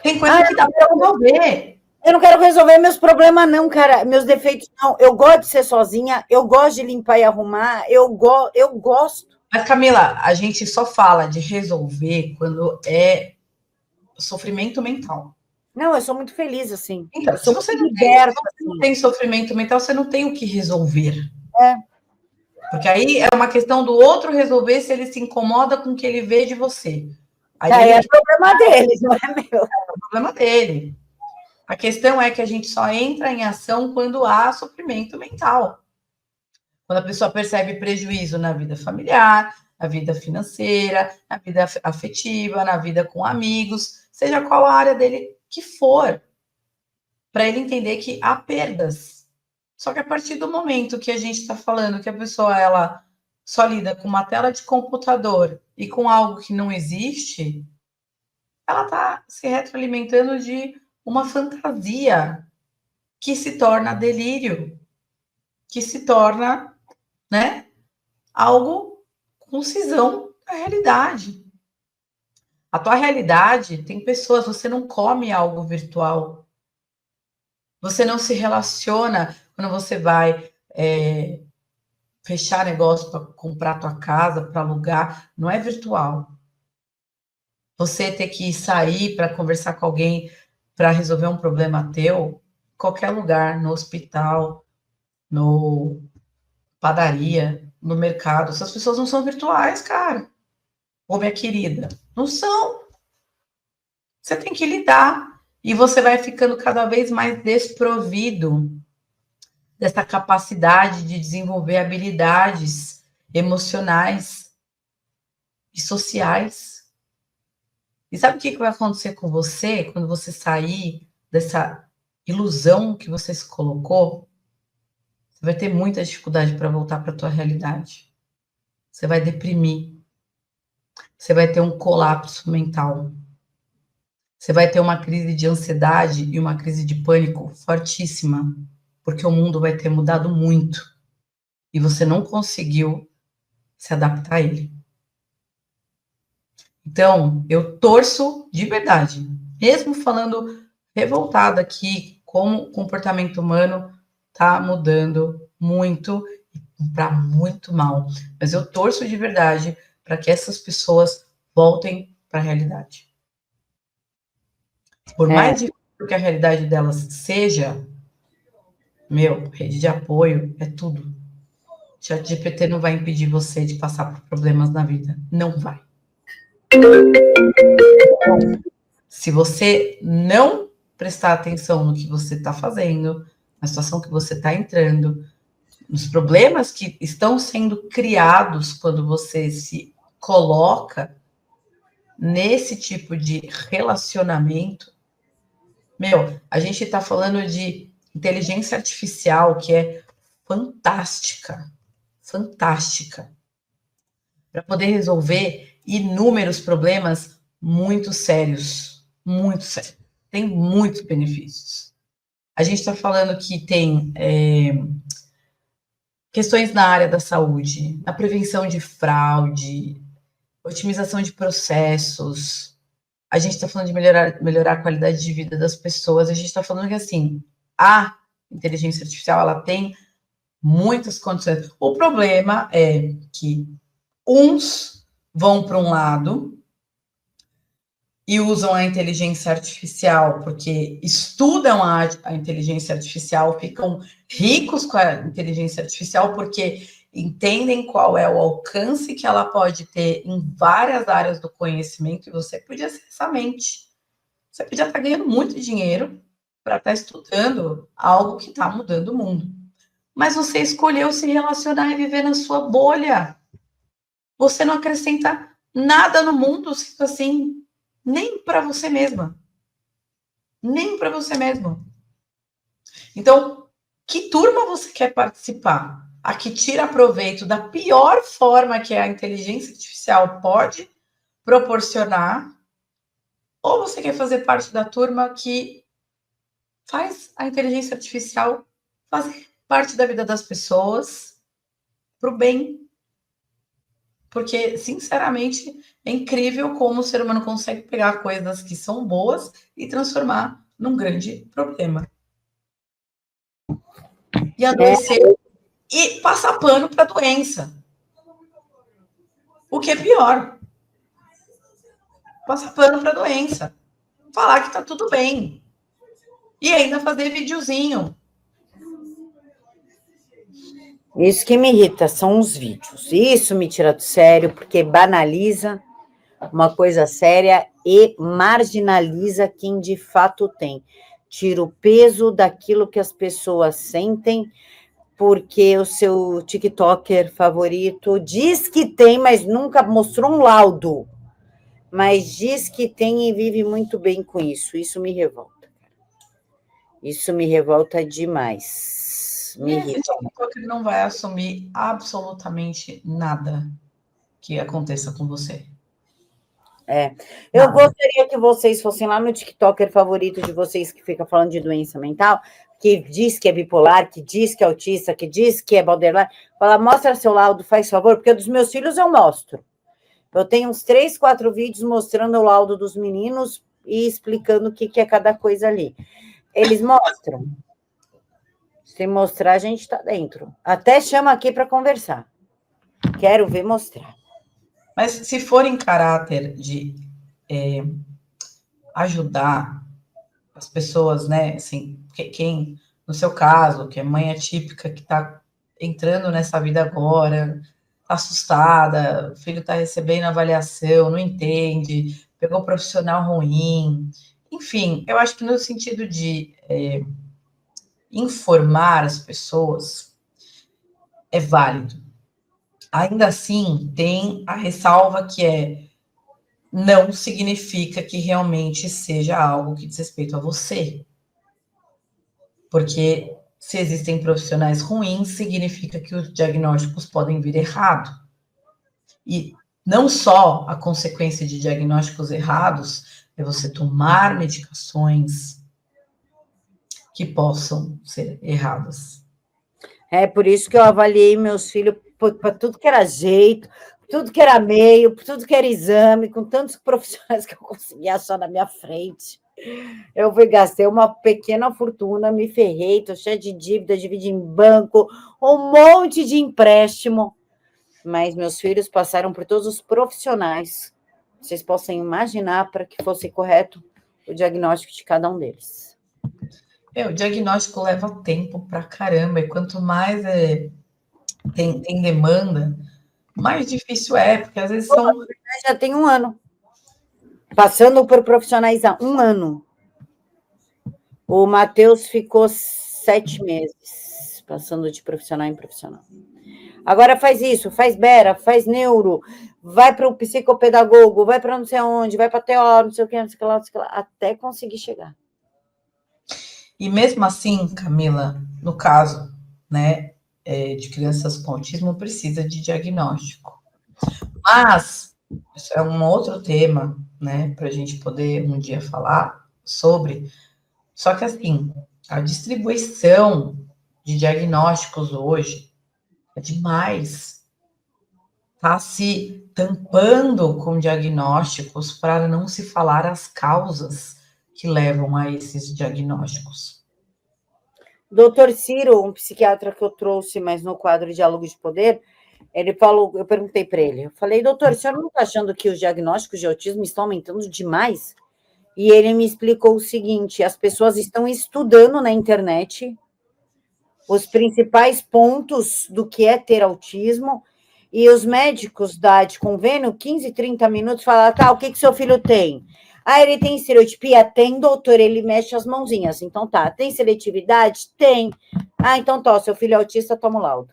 Tem coisa que dá para resolver. Eu não quero resolver meus problemas, não, cara. Meus defeitos, não. Eu gosto de ser sozinha, eu gosto de limpar e arrumar, eu gosto. Mas, Camila, a gente só fala de resolver quando é sofrimento mental. Não, eu sou muito feliz, assim. Então, se você não tem sofrimento mental, você não tem o que resolver. É. Porque aí é uma questão do outro resolver se ele se incomoda com o que ele vê de você. Aí é problema dele, não é meu. É o problema dele. A questão é que a gente só entra em ação quando há sofrimento mental. Quando a pessoa percebe prejuízo na vida familiar, na vida financeira, na vida afetiva, na vida com amigos, seja qual a área dele que for, para ele entender que há perdas. Só que a partir do momento que a gente está falando que a pessoa ela só lida com uma tela de computador e com algo que não existe, ela está se retroalimentando de uma fantasia que se torna delírio, que se torna, né, algo com cisão da realidade. A tua realidade tem pessoas, você não come algo virtual. Você não se relaciona quando você vai fechar negócio para comprar tua casa, para alugar, não é virtual. Você ter que sair para conversar com alguém para resolver um problema teu, qualquer lugar, no hospital, no padaria, no mercado, essas pessoas não são virtuais, cara. Ô, minha querida, não são. Você tem que lidar. E você vai ficando cada vez mais desprovido dessa capacidade de desenvolver habilidades emocionais e sociais. E sabe o que vai acontecer com você quando você sair dessa ilusão que você se colocou? Você vai ter muita dificuldade para voltar para a tua realidade. Você vai deprimir. Você vai ter um colapso mental. Você vai ter uma crise de ansiedade e uma crise de pânico fortíssima, porque o mundo vai ter mudado muito e você não conseguiu se adaptar a ele. Então, eu torço de verdade, mesmo falando revoltada aqui, como o comportamento humano está mudando muito e para muito mal. Mas eu torço de verdade para que essas pessoas voltem para a realidade. Por mais difícil que a realidade delas seja, rede de apoio é tudo. ChatGPT não vai impedir você de passar por problemas na vida. Não vai. Se você não prestar atenção no que você está fazendo, na situação que você está entrando, nos problemas que estão sendo criados quando você se coloca nesse tipo de relacionamento, a gente está falando de inteligência artificial que é fantástica, para poder resolver inúmeros problemas muito sérios, tem muitos benefícios. A gente está falando que tem questões na área da saúde, na prevenção de fraude, otimização de processos. A gente está falando de melhorar a qualidade de vida das pessoas. A gente está falando que, assim, a inteligência artificial, ela tem muitas condições. O problema é que uns vão para um lado e usam a inteligência artificial porque estudam a inteligência artificial, ficam ricos com a inteligência artificial porque entendem qual é o alcance que ela pode ter em várias áreas do conhecimento, e você podia ser essa mente. Você podia estar ganhando muito dinheiro para estar estudando algo que está mudando o mundo. mas você escolheu se relacionar e viver na sua bolha. Você não acrescenta nada no mundo, assim, nem para você mesma. Nem para você mesmo. Então, que turma você quer participar? A que tira proveito da pior forma que a inteligência artificial pode proporcionar? Ou você quer fazer parte da turma que faz a inteligência artificial fazer parte da vida das pessoas para o bem? Porque, sinceramente, é incrível como o ser humano consegue pegar coisas que são boas e transformar num grande problema. E adoecer e passar pano para a doença. O que é pior. Passar pano para a doença. Falar que tá tudo bem. E ainda fazer videozinho. Isso que me irrita, são os vídeos. Isso me tira do sério, porque banaliza uma coisa séria e marginaliza quem de fato tem. Tira o peso daquilo que as pessoas sentem, porque o seu TikToker favorito diz que tem, mas nunca mostrou um laudo. Mas diz que tem e vive muito bem com isso. Isso me revolta. Isso me revolta demais. Me Esse irrita. TikToker não vai assumir absolutamente nada que aconteça com você. Eu gostaria que vocês fossem lá no TikToker favorito de vocês que fica falando de doença mental, que diz que é bipolar, que diz que é autista, que diz que é borderline. Fala, mostra seu laudo, faz favor, porque dos meus filhos eu mostro. Eu tenho uns 3, 4 vídeos mostrando o laudo dos meninos e explicando o que é cada coisa ali. Eles mostram. Se mostrar, a gente está dentro. Até chama aqui para conversar. Quero ver mostrar. Mas se for em caráter de ajudar as pessoas, né? Assim, quem, no seu caso, que é mãe atípica, que está entrando nessa vida agora, tá assustada, o filho está recebendo avaliação, não entende, pegou profissional ruim. Enfim, eu acho que no sentido de informar as pessoas é válido. Ainda assim, tem a ressalva que não significa que realmente seja algo que diz respeito a você. Porque se existem profissionais ruins, significa que os diagnósticos podem vir errado. E não só a consequência de diagnósticos errados é você tomar medicações que possam ser erradas. É por isso que eu avaliei meus filhos para tudo que era jeito, tudo que era meio, tudo que era exame, com tantos profissionais que eu conseguia achar na minha frente. Eu gastei uma pequena fortuna, me ferrei, estou cheia de dívida, dividi em banco, um monte de empréstimo. Mas meus filhos passaram por todos os profissionais. Vocês possam imaginar para que fosse correto o diagnóstico de cada um deles. O diagnóstico leva tempo pra caramba, e quanto mais tem demanda, mais difícil porque às vezes são... Já tem 1 ano. Passando por profissionais há 1 ano. O Matheus ficou 7 meses, passando de profissional em profissional. Agora faz isso, faz Bera, faz neuro, vai para o psicopedagogo, vai para não sei aonde, vai para TO, não sei o que, não sei o que lá, até conseguir chegar. E mesmo assim, Camila, no caso, né, de crianças com autismo, precisa de diagnóstico. Mas, isso é um outro tema, né, para a gente poder um dia falar sobre. Só que, assim, a distribuição de diagnósticos hoje é demais. Está se tampando com diagnósticos para não se falar as causas que levam a esses diagnósticos. Doutor Ciro, um psiquiatra que eu trouxe, mas no quadro Diálogo de Poder, ele falou, eu perguntei para ele, eu falei, doutor, o senhor não está achando que os diagnósticos de autismo estão aumentando demais? E ele me explicou o seguinte, as pessoas estão estudando na internet os principais pontos do que é ter autismo, e os médicos de convênio, 15, 30 minutos, falam, tá, o que seu filho tem? Ah, ele tem estereotipia? Tem, doutor, ele mexe as mãozinhas. Então tá, tem seletividade? Tem. Ah, então seu filho é autista, toma o laudo.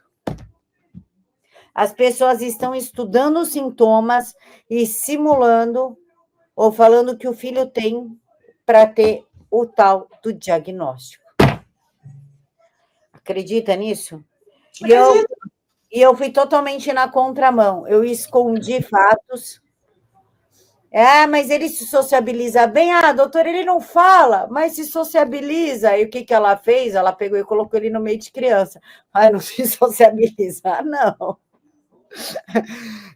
As pessoas estão estudando os sintomas e simulando ou falando que o filho tem para ter o tal do diagnóstico. Acredita nisso? E eu fui totalmente na contramão. Eu escondi fatos. Mas ele se sociabiliza bem. Doutor, ele não fala, mas se sociabiliza. E o que ela fez? Ela pegou e colocou ele no meio de criança. Não se sociabiliza, não.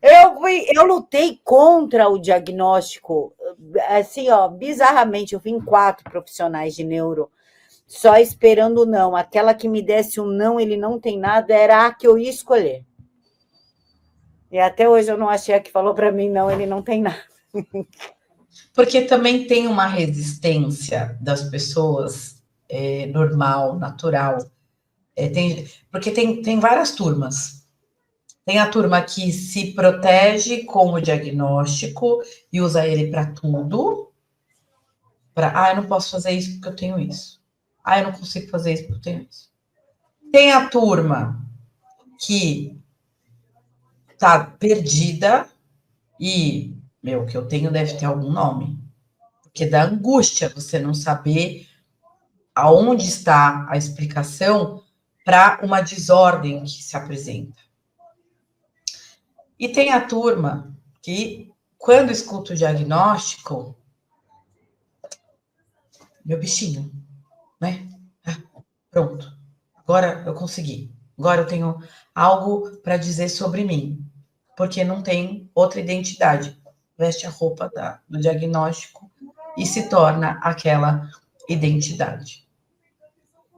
Eu lutei contra o diagnóstico, assim, bizarramente. Eu vi em 4 profissionais de neuro, só esperando o não. Aquela que me desse o não, ele não tem nada, era a que eu ia escolher. E até hoje eu não achei a que falou para mim, não, ele não tem nada. Porque também tem uma resistência das pessoas, normal, natural. Porque tem várias turmas. Tem a turma que se protege com o diagnóstico e usa ele para tudo. Eu não posso fazer isso porque eu tenho isso. Eu não consigo fazer isso porque eu tenho isso. Tem a turma que tá perdida e, o que eu tenho deve ter algum nome. Porque dá angústia você não saber aonde está a explicação para uma desordem que se apresenta. E tem a turma que, quando escuta o diagnóstico, meu bichinho, né? Pronto, agora eu consegui. Agora eu tenho algo para dizer sobre mim, porque não tem outra identidade. Veste a roupa do diagnóstico e se torna aquela identidade.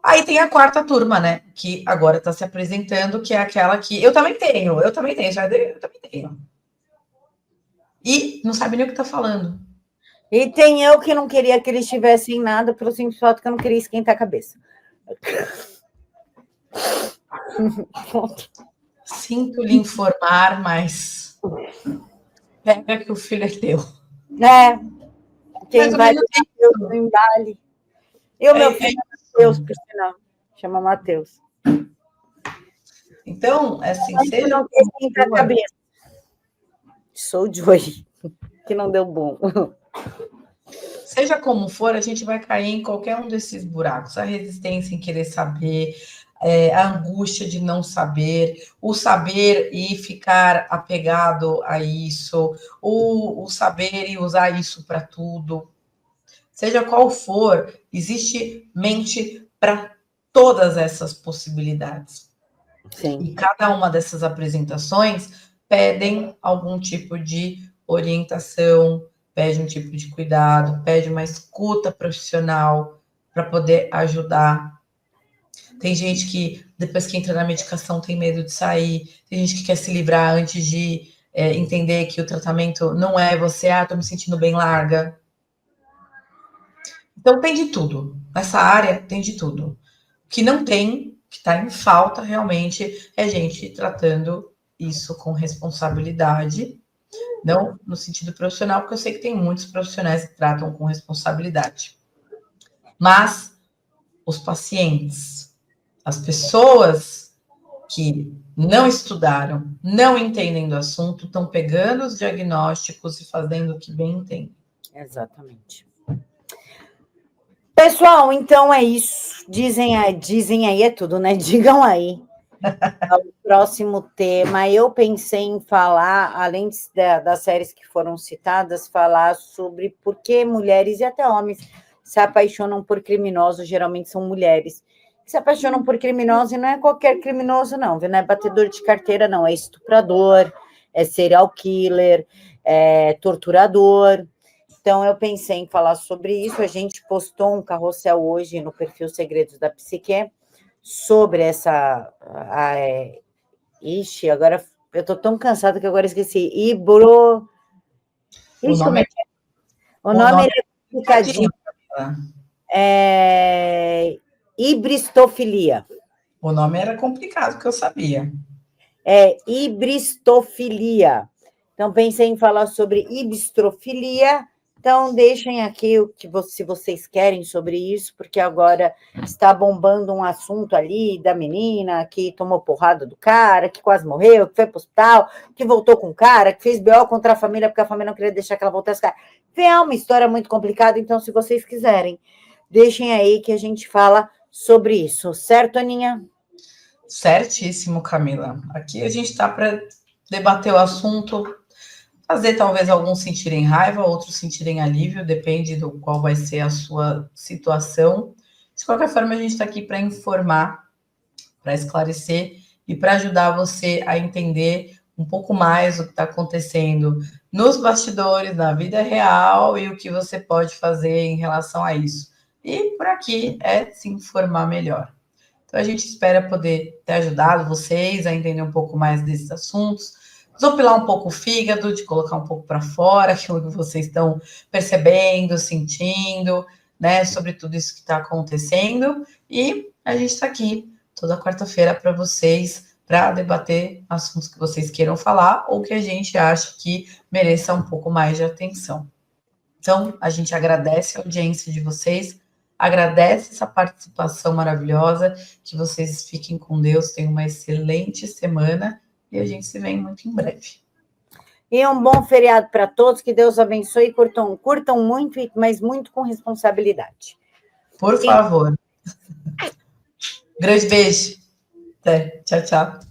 Aí tem a 4ª turma, né? Que agora está se apresentando, que é aquela que eu também tenho. E não sabe nem o que está falando. E tem eu que não queria que eles tivessem nada, pelo simples fato que eu não queria esquentar a cabeça. Sinto lhe informar, mas pega que o filho é teu. Quem vai Deus no embale. E o meu filho é Matheus, por sinal. Chama Matheus. Então, assim, seja não esquenta a cabeça. Sou Joy, que não deu bom. Seja como for, a gente vai cair em qualquer um desses buracos. A resistência em querer saber, a angústia de não saber, o saber e ficar apegado a isso, o saber e usar isso para tudo. Seja qual for, existe mente para todas essas possibilidades. Sim. E cada uma dessas apresentações pedem algum tipo de orientação, pede um tipo de cuidado, pede uma escuta profissional para poder ajudar. Tem gente que, depois que entra na medicação, tem medo de sair. Tem gente que quer se livrar antes de entender que o tratamento não é você, estou me sentindo bem, larga. Então, tem de tudo. Nessa área, tem de tudo. O que não tem, que está em falta, realmente, é gente tratando isso com responsabilidade. Não no sentido profissional, porque eu sei que tem muitos profissionais que tratam com responsabilidade. Mas os pacientes, as pessoas que não estudaram, não entendem do assunto, estão pegando os diagnósticos e fazendo o que bem entendem. Exatamente. Pessoal, então é isso. Dizem aí é tudo, né? Digam aí. O próximo tema, eu pensei em falar, além das séries que foram citadas, falar sobre por que mulheres e até homens se apaixonam por criminosos, geralmente são mulheres que se apaixonam por criminosos, e não é qualquer criminoso, não, viu? Não é batedor de carteira, não, é estuprador, é serial killer, é torturador. Então, eu pensei em falar sobre isso. A gente postou um carrossel hoje no perfil Segredos da Psique sobre essa... agora eu tô tão cansada que agora esqueci. O nome é complicadinho. Hibristofilia. O nome era complicado, que eu sabia. Hibristofilia. Então, pensei em falar sobre hibristofilia Então, deixem aqui o que se vocês querem sobre isso, porque agora está bombando um assunto ali da menina que tomou porrada do cara, que quase morreu, que foi para o hospital, que voltou com o cara, que fez BO contra a família, porque a família não queria deixar que ela voltasse. É uma história muito complicada, então, se vocês quiserem, deixem aí que a gente fala sobre isso. Certo, Aninha? Certíssimo, Camila. Aqui a gente está para debater o assunto, fazer talvez alguns sentirem raiva, outros sentirem alívio, depende do qual vai ser a sua situação. De qualquer forma, a gente está aqui para informar, para esclarecer e para ajudar você a entender um pouco mais o que está acontecendo nos bastidores, na vida real e o que você pode fazer em relação a isso. E por aqui é se informar melhor. Então, a gente espera poder ter ajudado vocês a entender um pouco mais desses assuntos, desopilar um pouco o fígado, de colocar um pouco para fora aquilo que vocês estão percebendo, sentindo, né, sobre tudo isso que está acontecendo. E a gente está aqui toda quarta-feira para vocês, para debater assuntos que vocês queiram falar ou que a gente acha que mereça um pouco mais de atenção. Então, a gente agradece a audiência de vocês, agradece essa participação maravilhosa, que vocês fiquem com Deus, tenham uma excelente semana e a gente se vê muito em breve. E um bom feriado para todos, que Deus abençoe e curtam muito, mas muito com responsabilidade. Por favor. Grande beijo. Até. Tchau, tchau.